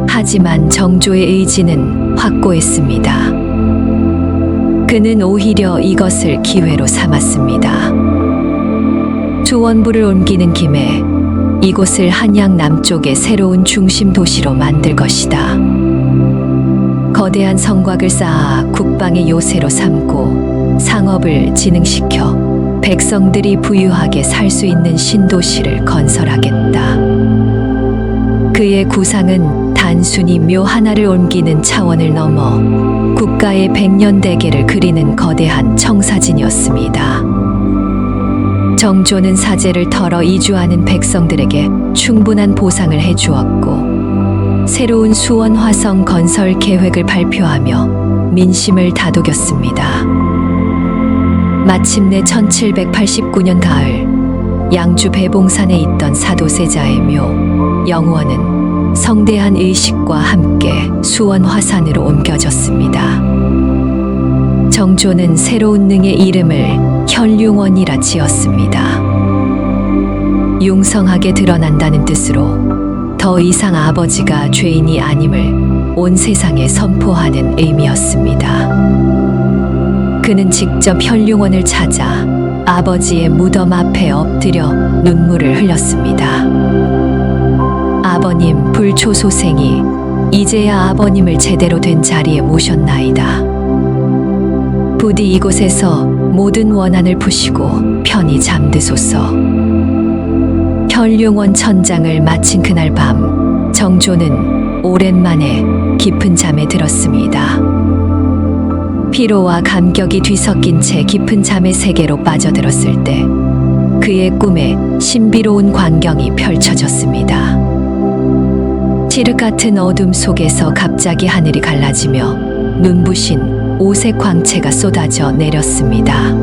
하지만 정조의 의지는 확고했습니다. 그는 오히려 이것을 기회로 삼았습니다. 수원부를 옮기는 김에 이곳을 한양 남쪽의 새로운 중심 도시로 만들 것이다. 거대한 성곽을 쌓아 국방의 요새로 삼고 상업을 진흥시켜 백성들이 부유하게 살 수 있는 신도시를 건설하겠다. 그의 구상은 단순히 묘 하나를 옮기는 차원을 넘어 국가의 백년대계를 그리는 거대한 청사진이었습니다. 정조는 사제를 털어 이주하는 백성들에게 충분한 보상을 해주었고 새로운 수원 화성 건설 계획을 발표하며 민심을 다독였습니다. 마침내 1789년 가을 양주 배봉산에 있던 사도세자의 묘 영원은 성대한 의식과 함께 수원 화산으로 옮겨졌습니다. 정조는 새로운 능의 이름을 혈융원이라 지었습니다. 융성하게 드러난다는 뜻으로 더 이상 아버지가 죄인이 아님을 온 세상에 선포하는 의미였습니다. 그는 직접 혈융원을 찾아 아버지의 무덤 앞에 엎드려 눈물을 흘렸습니다. 아버님, 불초소생이 이제야 아버님을 제대로 된 자리에 모셨나이다. 부디 이곳에서 모든 원한을 푸시고 편히 잠드소서. 혈융원 천장을 마친 그날 밤 정조는 오랜만에 깊은 잠에 들었습니다. 피로와 감격이 뒤섞인 채 깊은 잠의 세계로 빠져들었을 때 그의 꿈에 신비로운 광경이 펼쳐졌습니다. 칠흑 같은 어둠 속에서 갑자기 하늘이 갈라지며 눈부신 오색 광채가 쏟아져 내렸습니다.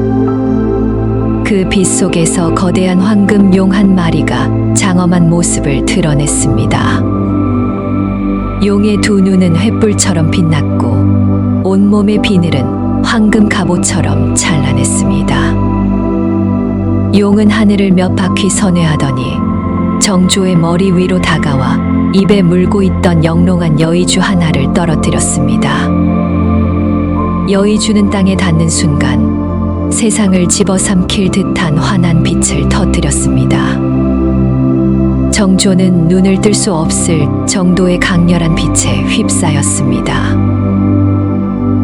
그 빛 속에서 거대한 황금용 한 마리가 장엄한 모습을 드러냈습니다. 용의 두 눈은 횃불처럼 빛났고 온몸의 비늘은 황금 갑옷처럼 찬란했습니다. 용은 하늘을 몇 바퀴 선회하더니 정조의 머리 위로 다가와 입에 물고 있던 영롱한 여의주 하나를 떨어뜨렸습니다. 여의주는 땅에 닿는 순간 세상을 집어삼킬 듯한 환한 빛을 터뜨렸습니다. 정조는 눈을 뜰 수 없을 정도의 강렬한 빛에 휩싸였습니다.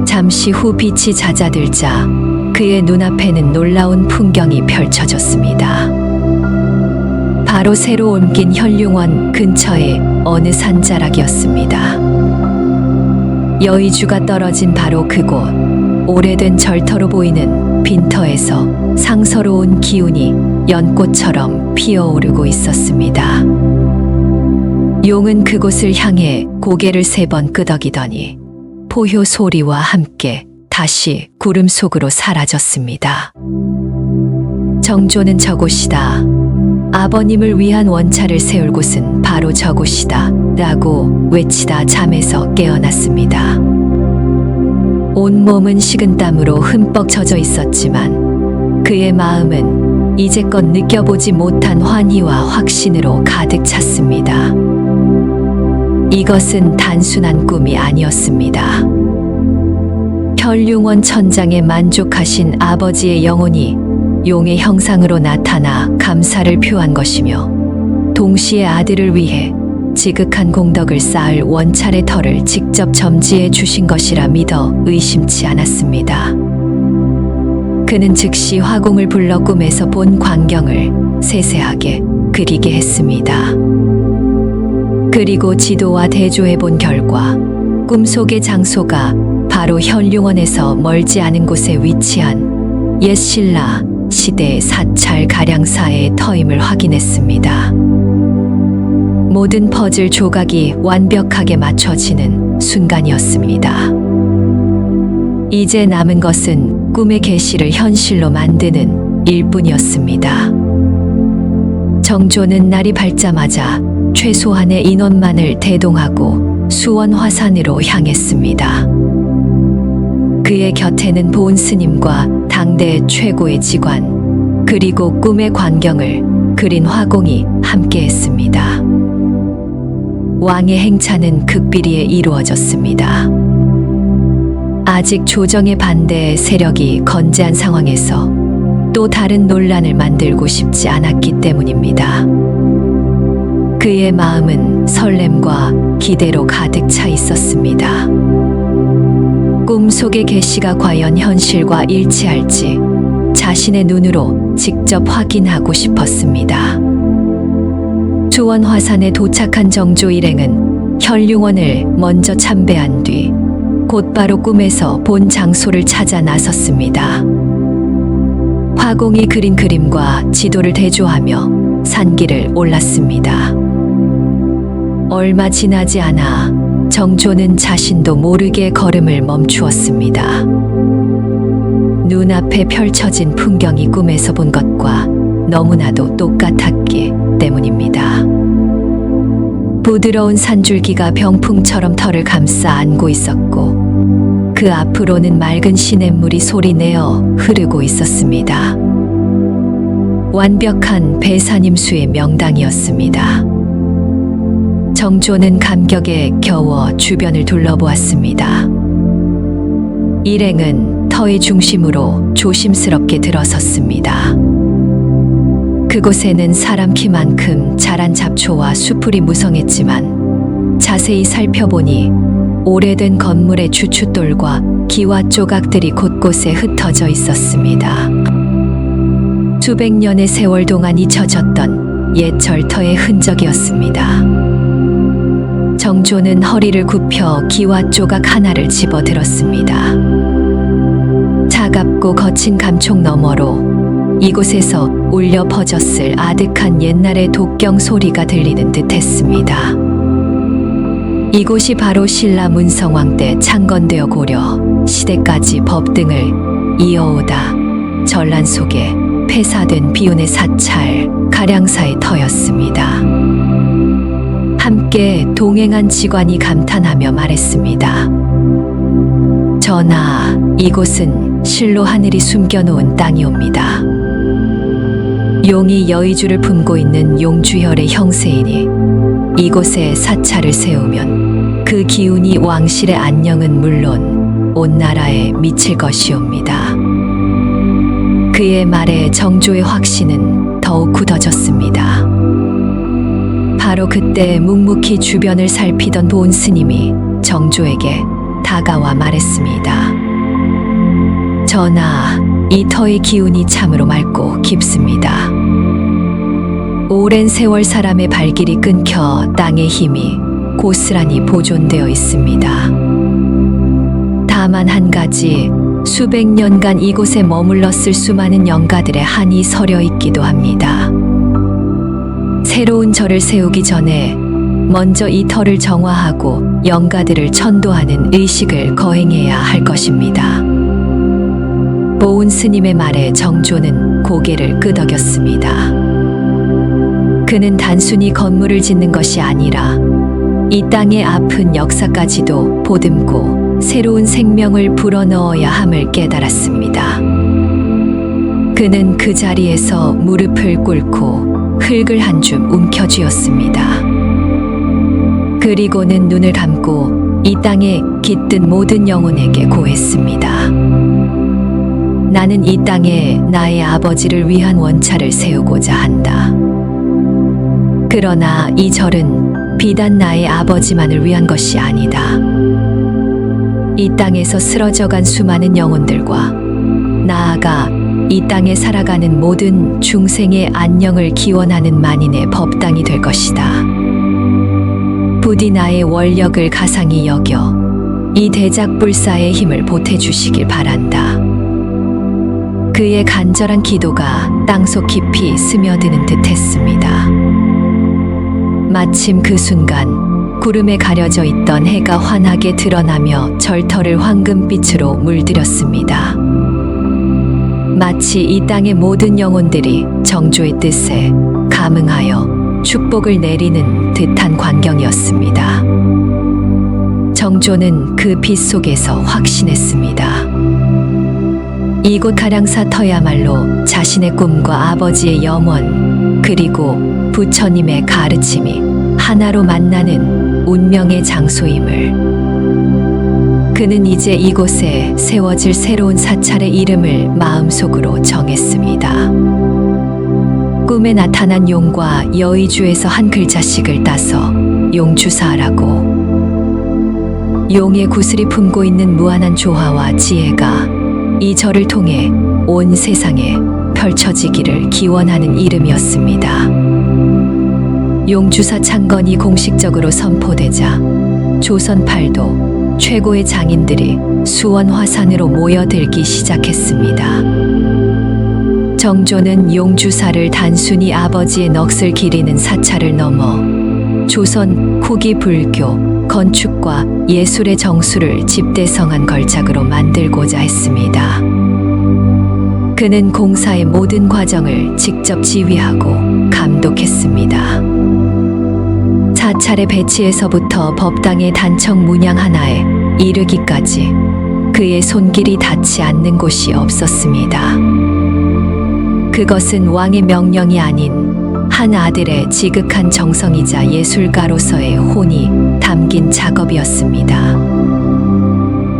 잠시 후 빛이 잦아들자 그의 눈앞에는 놀라운 풍경이 펼쳐졌습니다. 바로 새로 옮긴 혈융원 근처의 어느 산자락이었습니다. 여의주가 떨어진 바로 그곳, 오래된 절터로 보이는 빈터에서 상서로운 기운이 연꽃처럼 피어오르고 있었습니다. 용은 그곳을 향해 고개를 3번 끄덕이더니 포효 소리와 함께 다시 구름 속으로 사라졌습니다. 정조는 저곳이다. 아버님을 위한 원차를 세울 곳은 바로 저곳이다 라고 외치다 잠에서 깨어났습니다. 온몸은 식은땀으로 흠뻑 젖어 있었지만 그의 마음은 이제껏 느껴보지 못한 환희와 확신으로 가득 찼습니다. 이것은 단순한 꿈이 아니었습니다. 혈융원 천장에 만족하신 아버지의 영혼이 용의 형상으로 나타나 감사를 표한 것이며, 동시에 아들을 위해 지극한 공덕을 쌓을 원찰의 터를 직접 점지해 주신 것이라 믿어 의심치 않았습니다. 그는 즉시 화공을 불러 꿈에서 본 광경을 세세하게 그리게 했습니다. 그리고 지도와 대조해 본 결과 꿈속의 장소가 바로 혈융원에서 멀지 않은 곳에 위치한 옛 신라 시대의 사찰 가량사의 터임을 확인했습니다. 모든 퍼즐 조각이 완벽하게 맞춰지는 순간이었습니다. 이제 남은 것은 꿈의 계시를 현실로 만드는 일뿐이었습니다. 정조는 날이 밝자마자 최소한의 인원만을 대동하고 수원화산으로 향했습니다. 그의 곁에는 보은 스님과 당대 최고의 직관, 그리고 꿈의 광경을 그린 화공이 함께했습니다. 왕의 행차는 극비리에 이루어졌습니다. 아직 조정의 반대 세력이 건재한 상황에서 또 다른 논란을 만들고 싶지 않았기 때문입니다. 그의 마음은 설렘과 기대로 가득 차 있었습니다. 꿈속의 계시가 과연 현실과 일치할지 자신의 눈으로 직접 확인하고 싶었습니다. 수원화산에 도착한 정조 일행은 혈융원을 먼저 참배한 뒤 곧바로 꿈에서 본 장소를 찾아 나섰습니다. 화공이 그린 그림과 지도를 대조하며 산길을 올랐습니다. 얼마 지나지 않아 정조는 자신도 모르게 걸음을 멈추었습니다. 눈앞에 펼쳐진 풍경이 꿈에서 본 것과 너무나도 똑같았기 때문입니다. 부드러운 산줄기가 병풍처럼 털을 감싸 안고 있었고, 그 앞으로는 맑은 시냇물이 소리내어 흐르고 있었습니다. 완벽한 배산임수의 명당이었습니다. 정조는 감격에 겨워 주변을 둘러보았습니다. 일행은 터의 중심으로 조심스럽게 들어섰습니다. 그곳에는 사람 키만큼 자란 잡초와 수풀이 무성했지만 자세히 살펴보니 오래된 건물의 주춧돌과 기와 조각들이 곳곳에 흩어져 있었습니다. 수백 년의 세월 동안 잊혀졌던 옛 절터의 흔적이었습니다. 정조는 허리를 굽혀 기와 조각 하나를 집어들었습니다. 차갑고 거친 감촉 너머로 이곳에서 울려 퍼졌을 아득한 옛날의 독경 소리가 들리는 듯했습니다. 이곳이 바로 신라 문성왕 때 창건되어 고려 시대까지 법등을 이어오다 전란 속에 폐사된 비운의 사찰 가량사의 터였습니다. 함께 동행한 직관이 감탄하며 말했습니다. 전하, 이곳은 실로 하늘이 숨겨놓은 땅이옵니다. 용이 여의주를 품고 있는 용주혈의 형세이니 이곳에 사찰을 세우면 그 기운이 왕실의 안녕은 물론 온 나라에 미칠 것이옵니다. 그의 말에 정조의 확신은 더욱 굳어졌습니다. 바로 그때 묵묵히 주변을 살피던 보은 스님이 정조에게 다가와 말했습니다. 전하, 이 터의 기운이 참으로 맑고 깊습니다. 오랜 세월 사람의 발길이 끊겨 땅의 힘이 고스란히 보존되어 있습니다. 다만 한 가지, 수백 년간 이곳에 머물렀을 수많은 영가들의 한이 서려 있기도 합니다. 새로운 절을 세우기 전에 먼저 이 터를 정화하고 영가들을 천도하는 의식을 거행해야 할 것입니다. 보은 스님의 말에 정조는 고개를 끄덕였습니다. 그는 단순히 건물을 짓는 것이 아니라 이 땅의 아픈 역사까지도 보듬고 새로운 생명을 불어넣어야 함을 깨달았습니다. 그는 그 자리에서 무릎을 꿇고 흙을 한 줌 움켜쥐었습니다. 그리고는 눈을 감고 이 땅에 깃든 모든 영혼에게 고했습니다. 나는 이 땅에 나의 아버지를 위한 원차를 세우고자 한다. 그러나 이 절은 비단 나의 아버지만을 위한 것이 아니다. 이 땅에서 쓰러져간 수많은 영혼들과 나아가 이 땅에 살아가는 모든 중생의 안녕을 기원하는 만인의 법당이 될 것이다. 부디 나의 원력을 가상히 여겨 이 대작불사의 힘을 보태주시길 바란다. 그의 간절한 기도가 땅속 깊이 스며드는 듯 했습니다. 마침 그 순간 구름에 가려져 있던 해가 환하게 드러나며 절터를 황금빛으로 물들였습니다. 마치 이 땅의 모든 영혼들이 정조의 뜻에 감응하여 축복을 내리는 듯한 광경이었습니다. 정조는 그 빛 속에서 확신했습니다. 이곳 가량사터야말로 자신의 꿈과 아버지의 염원 그리고 부처님의 가르침이 하나로 만나는 운명의 장소임을. 그는 이제 이곳에 세워질 새로운 사찰의 이름을 마음속으로 정했습니다. 꿈에 나타난 용과 여의주에서 한 글자씩을 따서 용주사라고. 용의 구슬이 품고 있는 무한한 조화와 지혜가 이 절을 통해 온 세상에 펼쳐지기를 기원하는 이름이었습니다. 용주사 창건이 공식적으로 선포되자 조선 팔도 최고의 장인들이 수원 화산으로 모여들기 시작했습니다. 정조는 용주사를 단순히 아버지의 넋을 기리는 사찰을 넘어 조선 후기 불교, 건축과 예술의 정수를 집대성한 걸작으로 만들고자 했습니다. 그는 공사의 모든 과정을 직접 지휘하고 감독했습니다. 사찰의 배치에서부터 법당의 단청 문양 하나에 이르기까지 그의 손길이 닿지 않는 곳이 없었습니다. 그것은 왕의 명령이 아닌 한 아들의 지극한 정성이자 예술가로서의 혼이 담긴 작업이었습니다.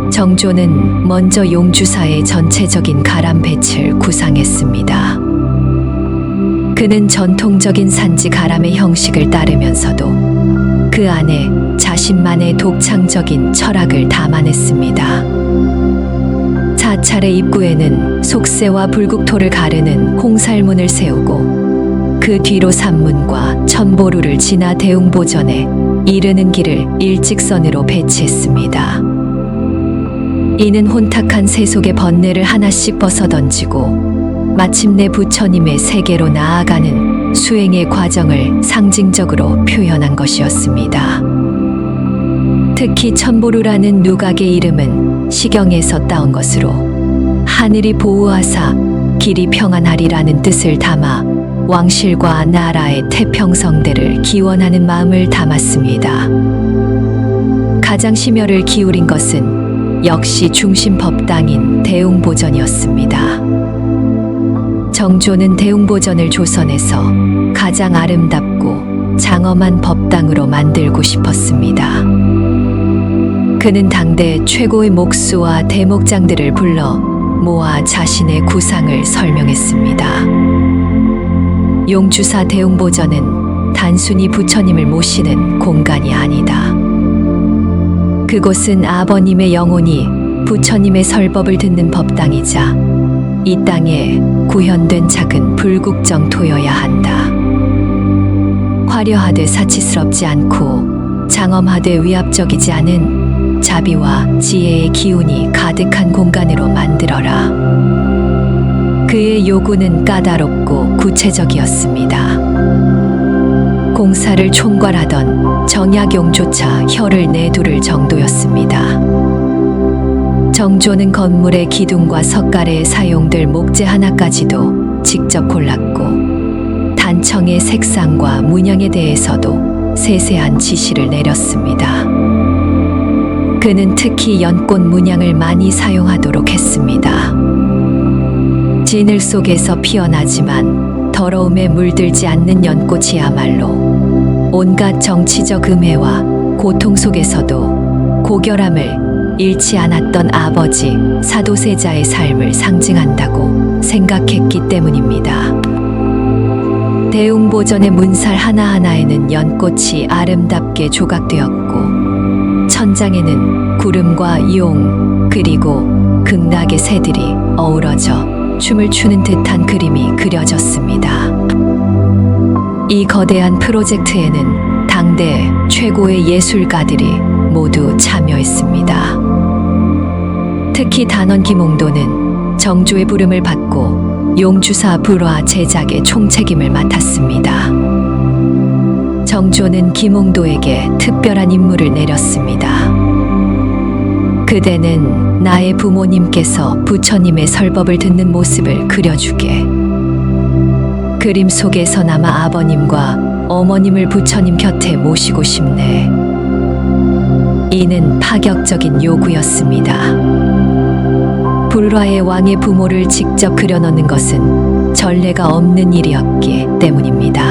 정조는 먼저 용주사의 전체적인 가람 배치를 구상했습니다. 그는 전통적인 산지 가람의 형식을 따르면서도 그 안에 자신만의 독창적인 철학을 담아냈습니다. 사찰의 입구에는 속세와 불국토를 가르는 홍살문을 세우고 그 뒤로 산문과 천보루를 지나 대웅보전에 이르는 길을 일직선으로 배치했습니다. 이는 혼탁한 세속의 번뇌를 하나씩 벗어던지고 마침내 부처님의 세계로 나아가는 수행의 과정을 상징적으로 표현한 것이었습니다. 특히 천보루라는 누각의 이름은 시경에서 따온 것으로 하늘이 보호하사 길이 평안하리라는 뜻을 담아 왕실과 나라의 태평성대를 기원하는 마음을 담았습니다. 가장 심혈을 기울인 것은 역시 중심 법당인 대웅보전이었습니다. 정조는 대웅보전을 조선에서 가장 아름답고 장엄한 법당으로 만들고 싶었습니다. 그는 당대 최고의 목수와 대목장들을 불러 모아 자신의 구상을 설명했습니다. 용주사 대웅보전은 단순히 부처님을 모시는 공간이 아니다. 그곳은 아버님의 영혼이 부처님의 설법을 듣는 법당이자 이 땅에 구현된 작은 불국정토여야 한다. 화려하되 사치스럽지 않고 장엄하되 위압적이지 않은 자비와 지혜의 기운이 가득한 공간으로 만들어라. 그의 요구는 까다롭고 구체적이었습니다. 공사를 총괄하던 정약용조차 혀를 내두를 정도였습니다. 정조는 건물의 기둥과 석가래에 사용될 목재 하나까지도 직접 골랐고 단청의 색상과 문양에 대해서도 세세한 지시를 내렸습니다. 그는 특히 연꽃 문양을 많이 사용하도록 했습니다. 진을 속에서 피어나지만 더러움에 물들지 않는 연꽃이야말로 온갖 정치적 음해와 고통 속에서도 고결함을 잃지 않았던 아버지 사도세자의 삶을 상징한다고 생각했기 때문입니다. 대웅보전의 문살 하나하나에는 연꽃이 아름답게 조각되었고 천장에는 구름과 용 그리고 극락의 새들이 어우러져 춤을 추는 듯한 그림이 그려졌습니다. 이 거대한 프로젝트에는 당대 최고의 예술가들이 모두 참여했습니다. 특히 단원 김홍도는 정조의 부름을 받고 용주사 불화 제작의 총책임을 맡았습니다. 정조는 김홍도에게 특별한 임무를 내렸습니다. 그대는 나의 부모님께서 부처님의 설법을 듣는 모습을 그려주게. 그림 속에서나마 아버님과 어머님을 부처님 곁에 모시고 싶네. 이는 파격적인 요구였습니다. 불화의 왕의 부모를 직접 그려넣는 것은 전례가 없는 일이었기 때문입니다.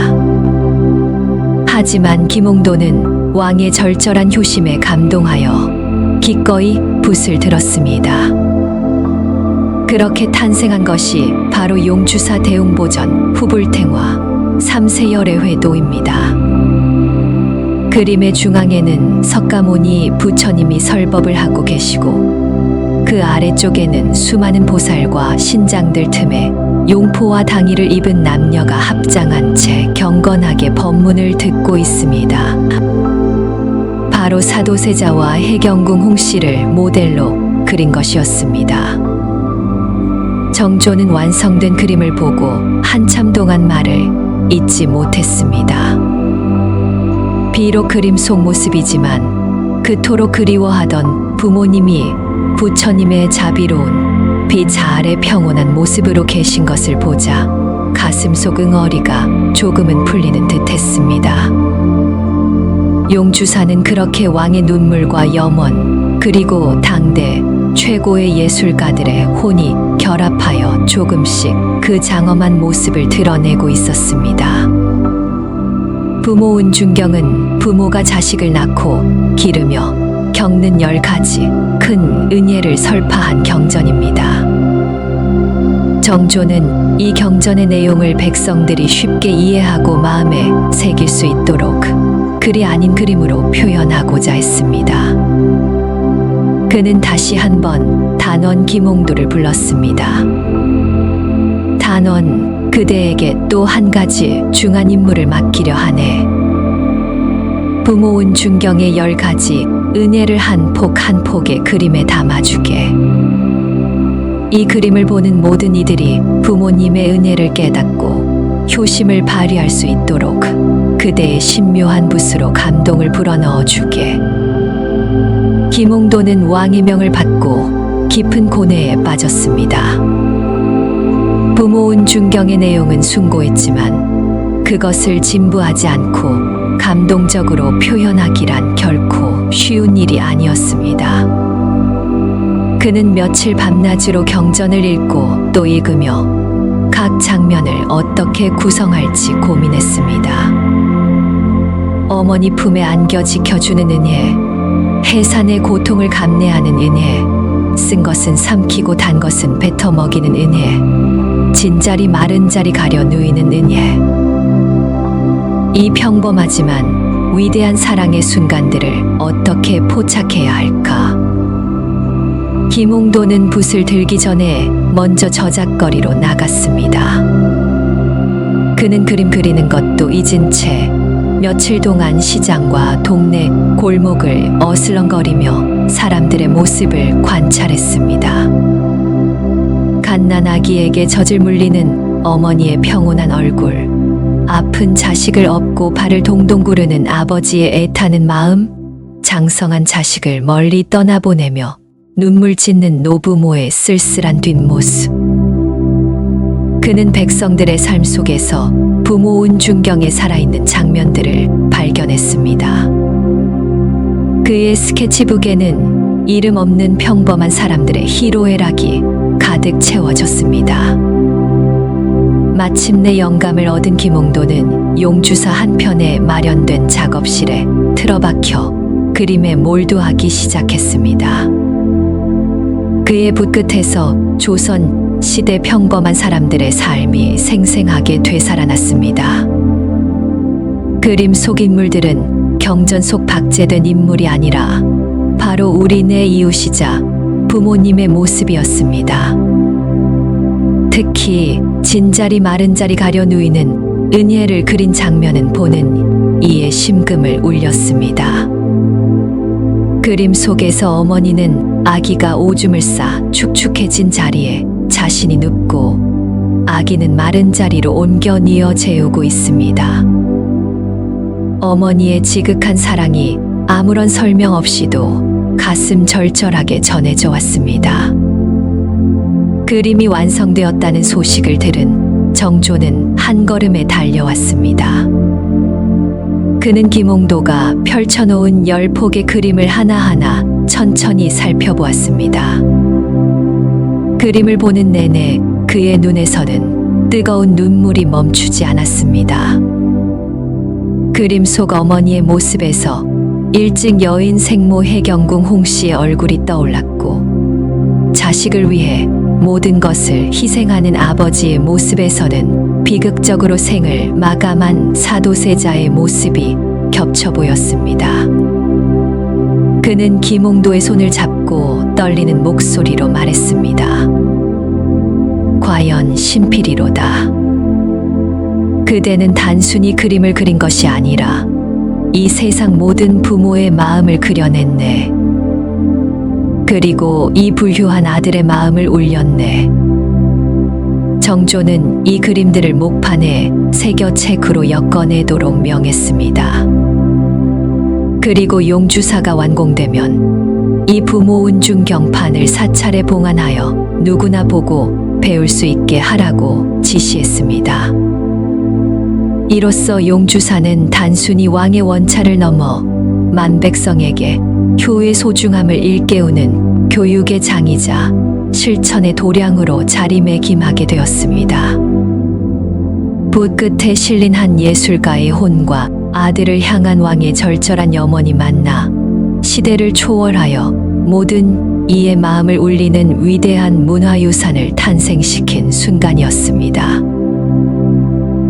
하지만 김홍도는 왕의 절절한 효심에 감동하여 기꺼이 붓을 들었습니다. 그렇게 탄생한 것이 바로 용주사 대웅보전 후불탱화 3세 열애회도입니다. 그림의 중앙에는 석가모니 부처님이 설법을 하고 계시고 그 아래쪽에는 수많은 보살과 신장들 틈에 용포와 당의를 입은 남녀가 합장한 채 경건하게 법문을 듣고 있습니다. 바로 사도세자와 해경궁 홍씨를 모델로 그린 것이었습니다. 정조는 완성된 그림을 보고 한참 동안 말을 잇지 못했습니다. 비록 그림 속 모습이지만 그토록 그리워하던 부모님이 부처님의 자비로운 빛 아래 평온한 모습으로 계신 것을 보자 가슴속 응어리가 조금은 풀리는 듯 했습니다. 용주사는 그렇게 왕의 눈물과 염원 그리고 당대 최고의 예술가들의 혼이 결합하여 조금씩 그 장엄한 모습을 드러내고 있었습니다. 부모운 중경은 부모가 자식을 낳고 기르며 겪는 10가지 큰 은혜를 설파한 경전입니다. 정조는 이 경전의 내용을 백성들이 쉽게 이해하고 마음에 새길 수 있도록 글이 아닌 그림으로 표현하고자 했습니다. 그는 다시 한번 단원 김홍도를 불렀습니다. 단원, 그대에게 또 한 가지 중한 임무를 맡기려 하네. 부모운 중경의 10가지 은혜를 한 폭 한 폭의 그림에 담아주게. 이 그림을 보는 모든 이들이 부모님의 은혜를 깨닫고 효심을 발휘할 수 있도록 그대의 신묘한 붓으로 감동을 불어넣어 주게. 김홍도는 왕의 명을 받고 깊은 고뇌에 빠졌습니다. 부모운 중경의 내용은 숭고했지만 그것을 진부하지 않고 감동적으로 표현하기란 결코 쉬운 일이 아니었습니다. 그는 며칠 밤낮으로 경전을 읽고 또 읽으며 각 장면을 어떻게 구성할지 고민했습니다. 어머니 품에 안겨 지켜주는 은혜, 해산의 고통을 감내하는 은혜, 쓴 것은 삼키고 단 것은 뱉어 먹이는 은혜, 진자리 마른 자리 가려 누이는 은혜. 이 평범하지만 위대한 사랑의 순간들을 어떻게 포착해야 할까? 김홍도는 붓을 들기 전에 먼저 저작거리로 나갔습니다. 그는 그림 그리는 것도 잊은 채 며칠 동안 시장과 동네 골목을 어슬렁거리며 사람들의 모습을 관찰했습니다. 갓난아기에게 젖을 물리는 어머니의 평온한 얼굴, 아픈 자식을 업고 발을 동동 구르는 아버지의 애타는 마음, 장성한 자식을 멀리 떠나보내며 눈물 짓는 노부모의 쓸쓸한 뒷모습. 그 그는 백성들의 삶 속에서 부모 운중경에 살아있는 장면들을 발견했습니다. 그의 스케치북에는 이름 없는 평범한 사람들의 희로애락이 가득 채워졌습니다. 마침내 영감을 얻은 김홍도는 용주사 한편에 마련된 작업실에 틀어박혀 그림에 몰두하기 시작했습니다. 그의 붓끝에서 조선 시대 평범한 사람들의 삶이 생생하게 되살아났습니다. 그림 속 인물들은 경전 속 박제된 인물이 아니라 바로 우리네 이웃이자 부모님의 모습이었습니다. 특히 진자리 마른 자리 가려 누이는 은혜를 그린 장면은 보는 이의 심금을 울렸습니다. 그림 속에서 어머니는 아기가 오줌을 싸 축축해진 자리에 자신이 눕고 아기는 마른 자리로 옮겨 뉘어 재우고 있습니다. 어머니의 지극한 사랑이 아무런 설명 없이도 가슴 절절하게 전해져 왔습니다. 그림이 완성되었다는 소식을 들은 정조는 한 걸음에 달려왔습니다. 그는 김홍도가 펼쳐놓은 10폭의 그림을 하나하나 천천히 살펴보았습니다. 그림을 보는 내내 그의 눈에서는 뜨거운 눈물이 멈추지 않았습니다. 그림 속 어머니의 모습에서 일찍 여인 생모 해경궁 홍씨의 얼굴이 떠올랐고, 자식을 위해 모든 것을 희생하는 아버지의 모습에서는 비극적으로 생을 마감한 사도세자의 모습이 겹쳐 보였습니다. 그는 김홍도의 손을 잡고 떨리는 목소리로 말했습니다. 과연 신필이로다. 그대는 단순히 그림을 그린 것이 아니라 이 세상 모든 부모의 마음을 그려냈네. 그리고 이 불효한 아들의 마음을 울렸네. 정조는 이 그림들을 목판에 새겨 책으로 엮어내도록 명했습니다. 그리고 용주사가 완공되면 이 부모 운중경판을 사찰에 봉안하여 누구나 보고 배울 수 있게 하라고 지시했습니다. 이로써 용주사는 단순히 왕의 원차를 넘어 만백성에게 효의 소중함을 일깨우는 교육의 장이자 실천의 도량으로 자리매김하게 되었습니다. 붓끝에 실린 한 예술가의 혼과 아들을 향한 왕의 절절한 염원이 만나 시대를 초월하여 모든 이의 마음을 울리는 위대한 문화유산을 탄생시킨 순간이었습니다.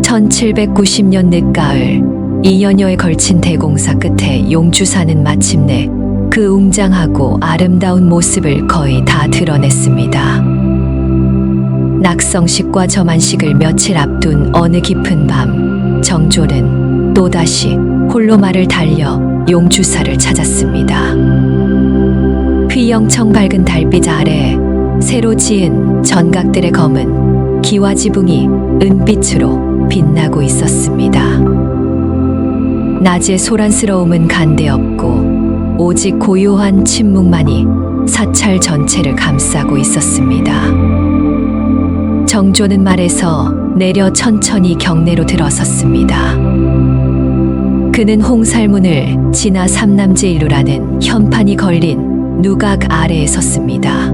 1790년 늦가을 2년여에 걸친 대공사 끝에 용주사는 마침내 그 웅장하고 아름다운 모습을 거의 다 드러냈습니다. 낙성식과 점안식을 며칠 앞둔 어느 깊은 밤, 정조는 또다시 홀로 말을 달려 용주사를 찾았습니다. 휘영청 밝은 달빛 아래 새로 지은 전각들의 검은 기와지붕이 은빛으로 빛나고 있었습니다. 낮의 소란스러움은 간데없고 오직 고요한 침묵만이 사찰 전체를 감싸고 있었습니다. 정조는 말에서 내려 천천히 경내로 들어섰습니다. 그는 홍살문을 지나 삼남제일루라는 현판이 걸린 누각 아래에 섰습니다.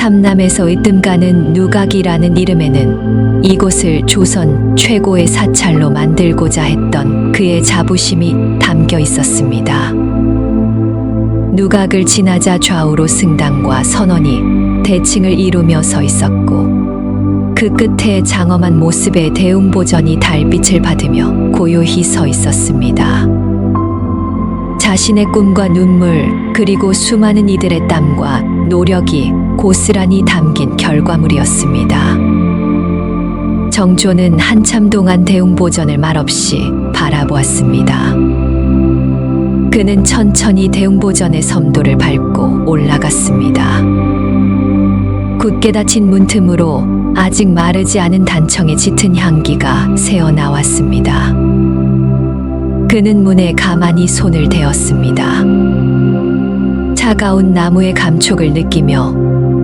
삼남에서 으뜸가는 누각이라는 이름에는 이곳을 조선 최고의 사찰로 만들고자 했던 그의 자부심이 담겨 있었습니다. 누각을 지나자 좌우로 승당과 선원이 대칭을 이루며 서 있었고, 그 끝에 장엄한 모습의 대웅보전이 달빛을 받으며 고요히 서 있었습니다. 자신의 꿈과 눈물, 그리고 수많은 이들의 땀과 노력이 고스란히 담긴 결과물이었습니다. 정조는 한참 동안 대웅보전을 말없이 바라보았습니다. 그는 천천히 대웅보전의 섬도를 밟고 올라갔습니다. 굳게 닫힌 문틈으로 아직 마르지 않은 단청의 짙은 향기가 새어나왔습니다. 그는 문에 가만히 손을 대었습니다. 차가운 나무의 감촉을 느끼며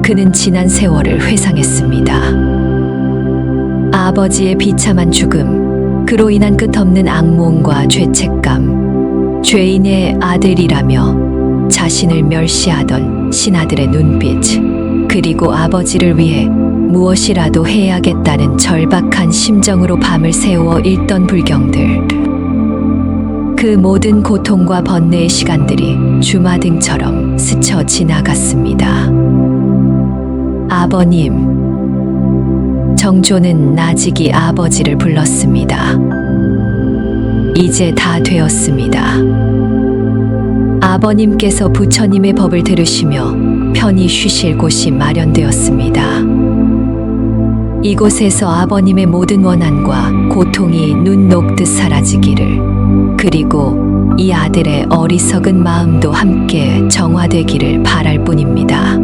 그는 지난 세월을 회상했습니다. 아버지의 비참한 죽음, 그로 인한 끝없는 악몽과 죄책감, 죄인의 아들이라며 자신을 멸시하던 신하들의 눈빛, 그리고 아버지를 위해 무엇이라도 해야겠다는 절박한 심정으로 밤을 새워 읽던 불경들. 그 모든 고통과 번뇌의 시간들이 주마등처럼 스쳐 지나갔습니다. 아버님. 정조는 나직이 아버지를 불렀습니다. 이제 다 되었습니다. 아버님께서 부처님의 법을 들으시며 편히 쉬실 곳이 마련되었습니다. 이곳에서 아버님의 모든 원한과 고통이 눈 녹듯 사라지기를, 그리고 이 아들의 어리석은 마음도 함께 정화되기를 바랄 뿐입니다.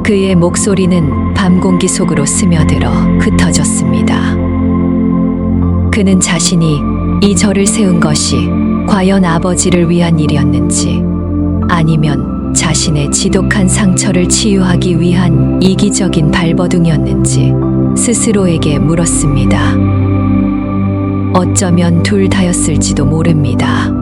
그의 목소리는 밤 공기 속으로 스며들어 흩어졌습니다. 그는 자신이 이 절을 세운 것이 과연 아버지를 위한 일이었는지, 아니면 자신의 지독한 상처를 치유하기 위한 이기적인 발버둥이었는지 스스로에게 물었습니다. 어쩌면 둘 다였을지도 모릅니다.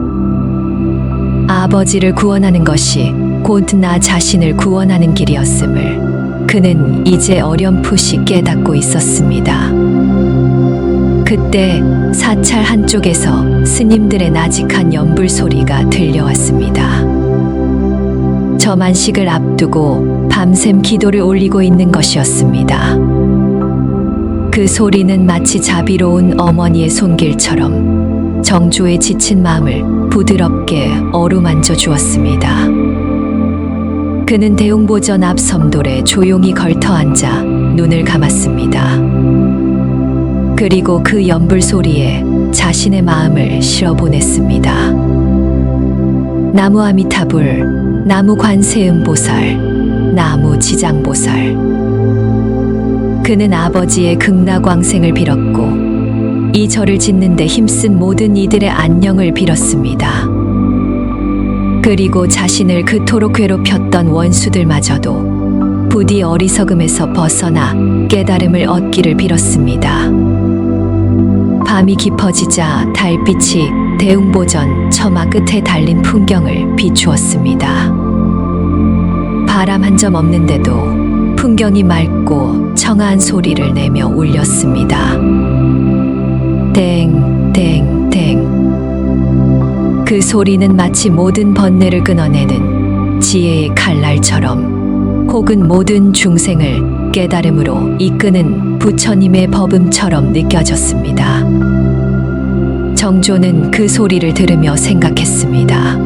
아버지를 구원하는 것이 곧 나 자신을 구원하는 길이었음을 그는 이제 어렴풋이 깨닫고 있었습니다. 그때 사찰 한쪽에서 스님들의 나직한 연불 소리가 들려왔습니다. 점안식을 앞두고 밤샘 기도를 올리고 있는 것이었습니다. 그 소리는 마치 자비로운 어머니의 손길처럼 정조의 지친 마음을 부드럽게 어루만져 주었습니다. 그는 대웅보전 앞 섬돌에 조용히 걸터앉아 눈을 감았습니다. 그리고 그 연불 소리에 자신의 마음을 실어보냈습니다. 나무 아미타불, 나무 관세음보살, 나무 지장보살. 그는 아버지의 극락왕생을 빌었고 이 절을 짓는데 힘쓴 모든 이들의 안녕을 빌었습니다. 그리고 자신을 그토록 괴롭혔던 원수들마저도 부디 어리석음에서 벗어나 깨달음을 얻기를 빌었습니다. 밤이 깊어지자 달빛이 대웅보전 처마 끝에 달린 풍경을 비추었습니다. 바람 한 점 없는데도 풍경이 맑고 청아한 소리를 내며 울렸습니다. 땡, 땡, 땡. 그 소리는 마치 모든 번뇌를 끊어내는 지혜의 칼날처럼, 혹은 모든 중생을 깨달음으로 이끄는 부처님의 법음처럼 느껴졌습니다. 정조는 그 소리를 들으며 생각했습니다.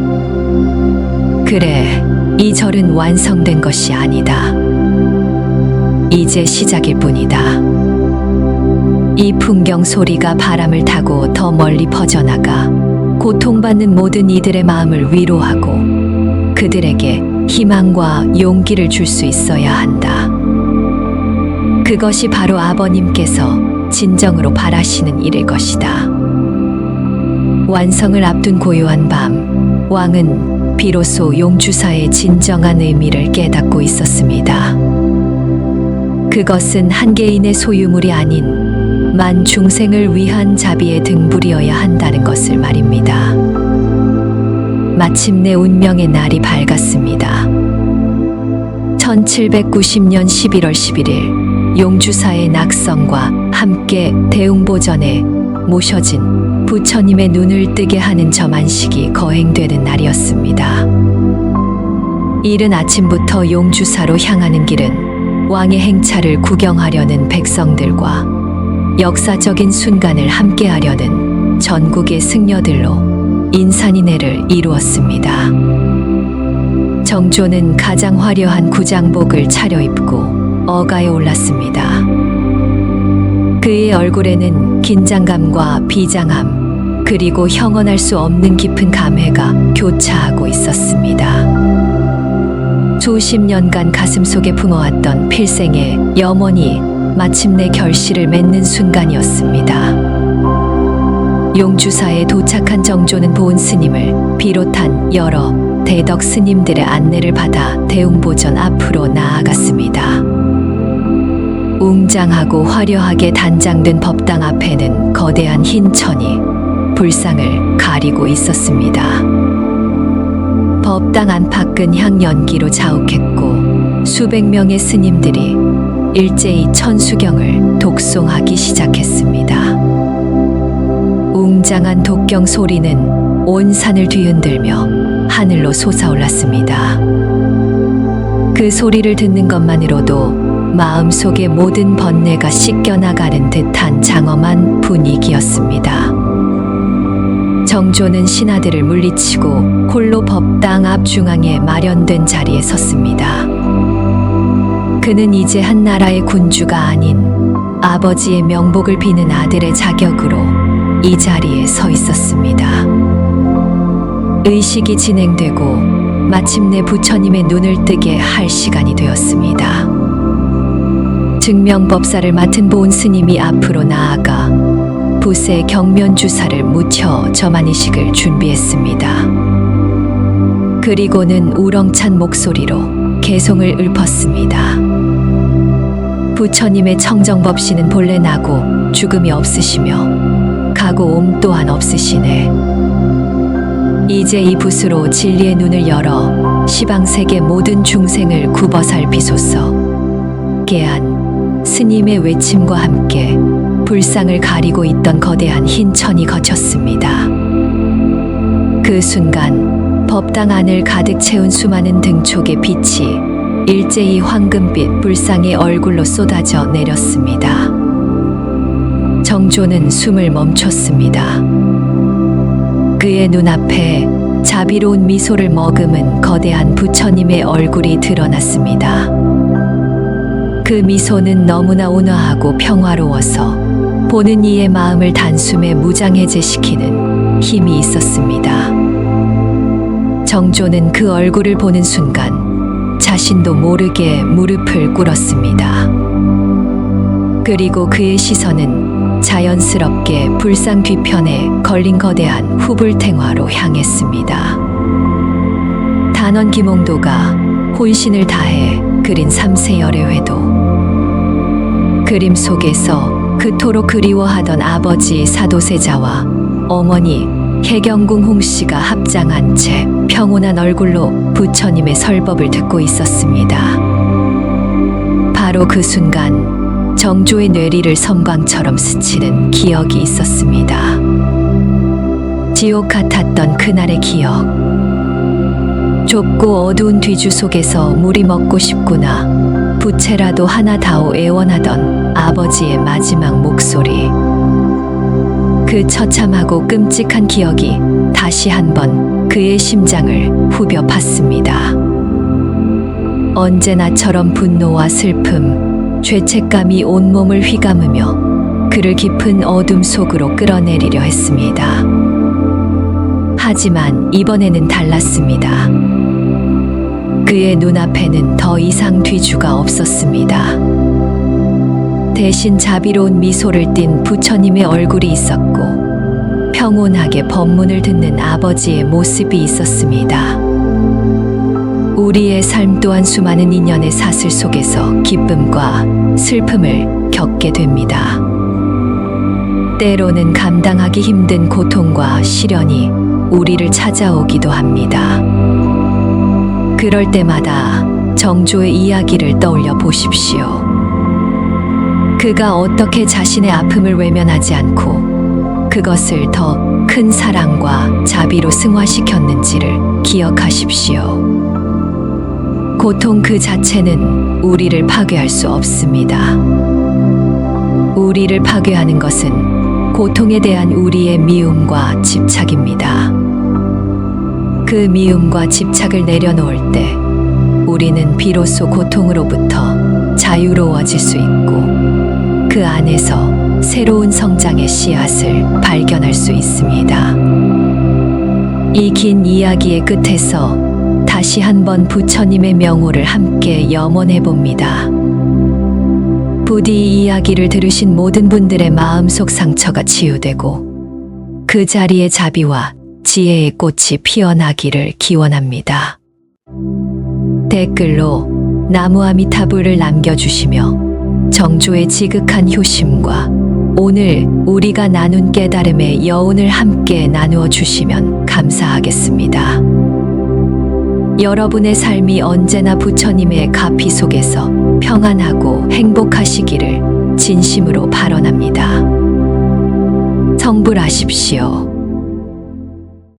그래, 이 절은 완성된 것이 아니다. 이제 시작일 뿐이다. 이 풍경 소리가 바람을 타고 더 멀리 퍼져나가 고통받는 모든 이들의 마음을 위로하고 그들에게 희망과 용기를 줄 수 있어야 한다. 그것이 바로 아버님께서 진정으로 바라시는 일일 것이다. 완성을 앞둔 고요한 밤, 왕은 비로소 용주사의 진정한 의미를 깨닫고 있었습니다. 그것은 한 개인의 소유물이 아닌 만 중생을 위한 자비의 등불이어야 한다는 것을 말입니다. 마침내 운명의 날이 밝았습니다. 1790년 11월 11일 용주사의 낙성과 함께 대웅보전에 모셔진 부처님의 눈을 뜨게 하는 점안식이 거행되는 날이었습니다. 이른 아침부터 용주사로 향하는 길은 왕의 행차를 구경하려는 백성들과 역사적인 순간을 함께하려는 전국의 승려들로 인산인해를 이루었습니다. 정조는 가장 화려한 구장복을 차려입고 어가에 올랐습니다. 그의 얼굴에는 긴장감과 비장함, 그리고 형언할 수 없는 깊은 감회가 교차하고 있었습니다. 수십 년간 가슴속에 품어왔던 필생의 염원이 마침내 결실을 맺는 순간이었습니다. 용주사에 도착한 정조는 보은 스님을 비롯한 여러 대덕 스님들의 안내를 받아 대웅보전 앞으로 나아갔습니다. 웅장하고 화려하게 단장된 법당 앞에는 거대한 흰 천이 불상을 가리고 있었습니다. 법당 안팎은 향연기로 자욱했고 수백 명의 스님들이 일제히 천수경을 독송하기 시작했습니다. 웅장한 독경 소리는 온 산을 뒤흔들며 하늘로 솟아올랐습니다. 그 소리를 듣는 것만으로도 마음속의 모든 번뇌가 씻겨나가는 듯한 장엄한 분위기였습니다. 정조는 신하들을 물리치고 홀로 법당 앞 중앙에 마련된 자리에 섰습니다. 그는 이제 한 나라의 군주가 아닌 아버지의 명복을 비는 아들의 자격으로 이 자리에 서 있었습니다. 의식이 진행되고 마침내 부처님의 눈을 뜨게 할 시간이 되었습니다. 증명법사를 맡은 보은 스님이 앞으로 나아가 붓에 경면주사를 묻혀 점안의식을 준비했습니다. 그리고는 우렁찬 목소리로 개송을 읊었습니다. 부처님의 청정법신은 본래 나고 죽음이 없으시며 가고옴 또한 없으시네. 이제 이 붓으로 진리의 눈을 열어 시방세계 모든 중생을 굽어 살피소서. 깨한 스님의 외침과 함께 불상을 가리고 있던 거대한 흰 천이 거쳤습니다. 그 순간 법당 안을 가득 채운 수많은 등촉의 빛이 일제히 황금빛 불상의 얼굴로 쏟아져 내렸습니다. 정조는 숨을 멈췄습니다. 그의 눈앞에 자비로운 미소를 머금은 거대한 부처님의 얼굴이 드러났습니다. 그 미소는 너무나 온화하고 평화로워서 보는 이의 마음을 단숨에 무장해제시키는 힘이 있었습니다. 정조는 그 얼굴을 보는 순간 자신도 모르게 무릎을 꿇었습니다. 그리고 그의 시선은 자연스럽게 불상 뒤편에 걸린 거대한 후불탱화로 향했습니다. 단원 김홍도가 혼신을 다해 그린 삼세열애회도, 그림 속에서 그토록 그리워하던 아버지 사도세자와 어머니 해경궁 홍씨가 합장한 채 평온한 얼굴로 부처님의 설법을 듣고 있었습니다. 바로 그 순간 정조의 뇌리를 섬광처럼 스치는 기억이 있었습니다. 지옥 같았던 그날의 기억. 좁고 어두운 뒤주 속에서 물이 먹고 싶구나, 부채라도 하나 다오 애원하던 아버지의 마지막 목소리. 그 처참하고 끔찍한 기억이 다시 한번 그의 심장을 후벼 팠습니다. 언제나처럼 분노와 슬픔, 죄책감이 온몸을 휘감으며 그를 깊은 어둠 속으로 끌어내리려 했습니다. 하지만 이번에는 달랐습니다. 그의 눈앞에는 더 이상 뒤주가 없었습니다. 대신 자비로운 미소를 띤 부처님의 얼굴이 있었고 평온하게 법문을 듣는 아버지의 모습이 있었습니다. 우리의 삶 또한 수많은 인연의 사슬 속에서 기쁨과 슬픔을 겪게 됩니다. 때로는 감당하기 힘든 고통과 시련이 우리를 찾아오기도 합니다. 그럴 때마다 정조의 이야기를 떠올려 보십시오. 그가 어떻게 자신의 아픔을 외면하지 않고 그것을 더 큰 사랑과 자비로 승화시켰는지를 기억하십시오. 고통 그 자체는 우리를 파괴할 수 없습니다. 우리를 파괴하는 것은 고통에 대한 우리의 미움과 집착입니다. 그 미움과 집착을 내려놓을 때 우리는 비로소 고통으로부터 자유로워질 수 있고 그 안에서 새로운 성장의 씨앗을 발견할 수 있습니다. 이 긴 이야기의 끝에서 다시 한번 부처님의 명호를 함께 염원해 봅니다. 부디 이 이야기를 들으신 모든 분들의 마음속 상처가 치유되고 그 자리에 자비와 지혜의 꽃이 피어나기를 기원합니다. 댓글로 나무아미타불을 남겨주시며 정조의 지극한 효심과 오늘 우리가 나눈 깨달음의 여운을 함께 나누어 주시면 감사하겠습니다. 여러분의 삶이 언제나 부처님의 가피 속에서 평안하고 행복하시기를 진심으로 발언합니다. 성불하십시오.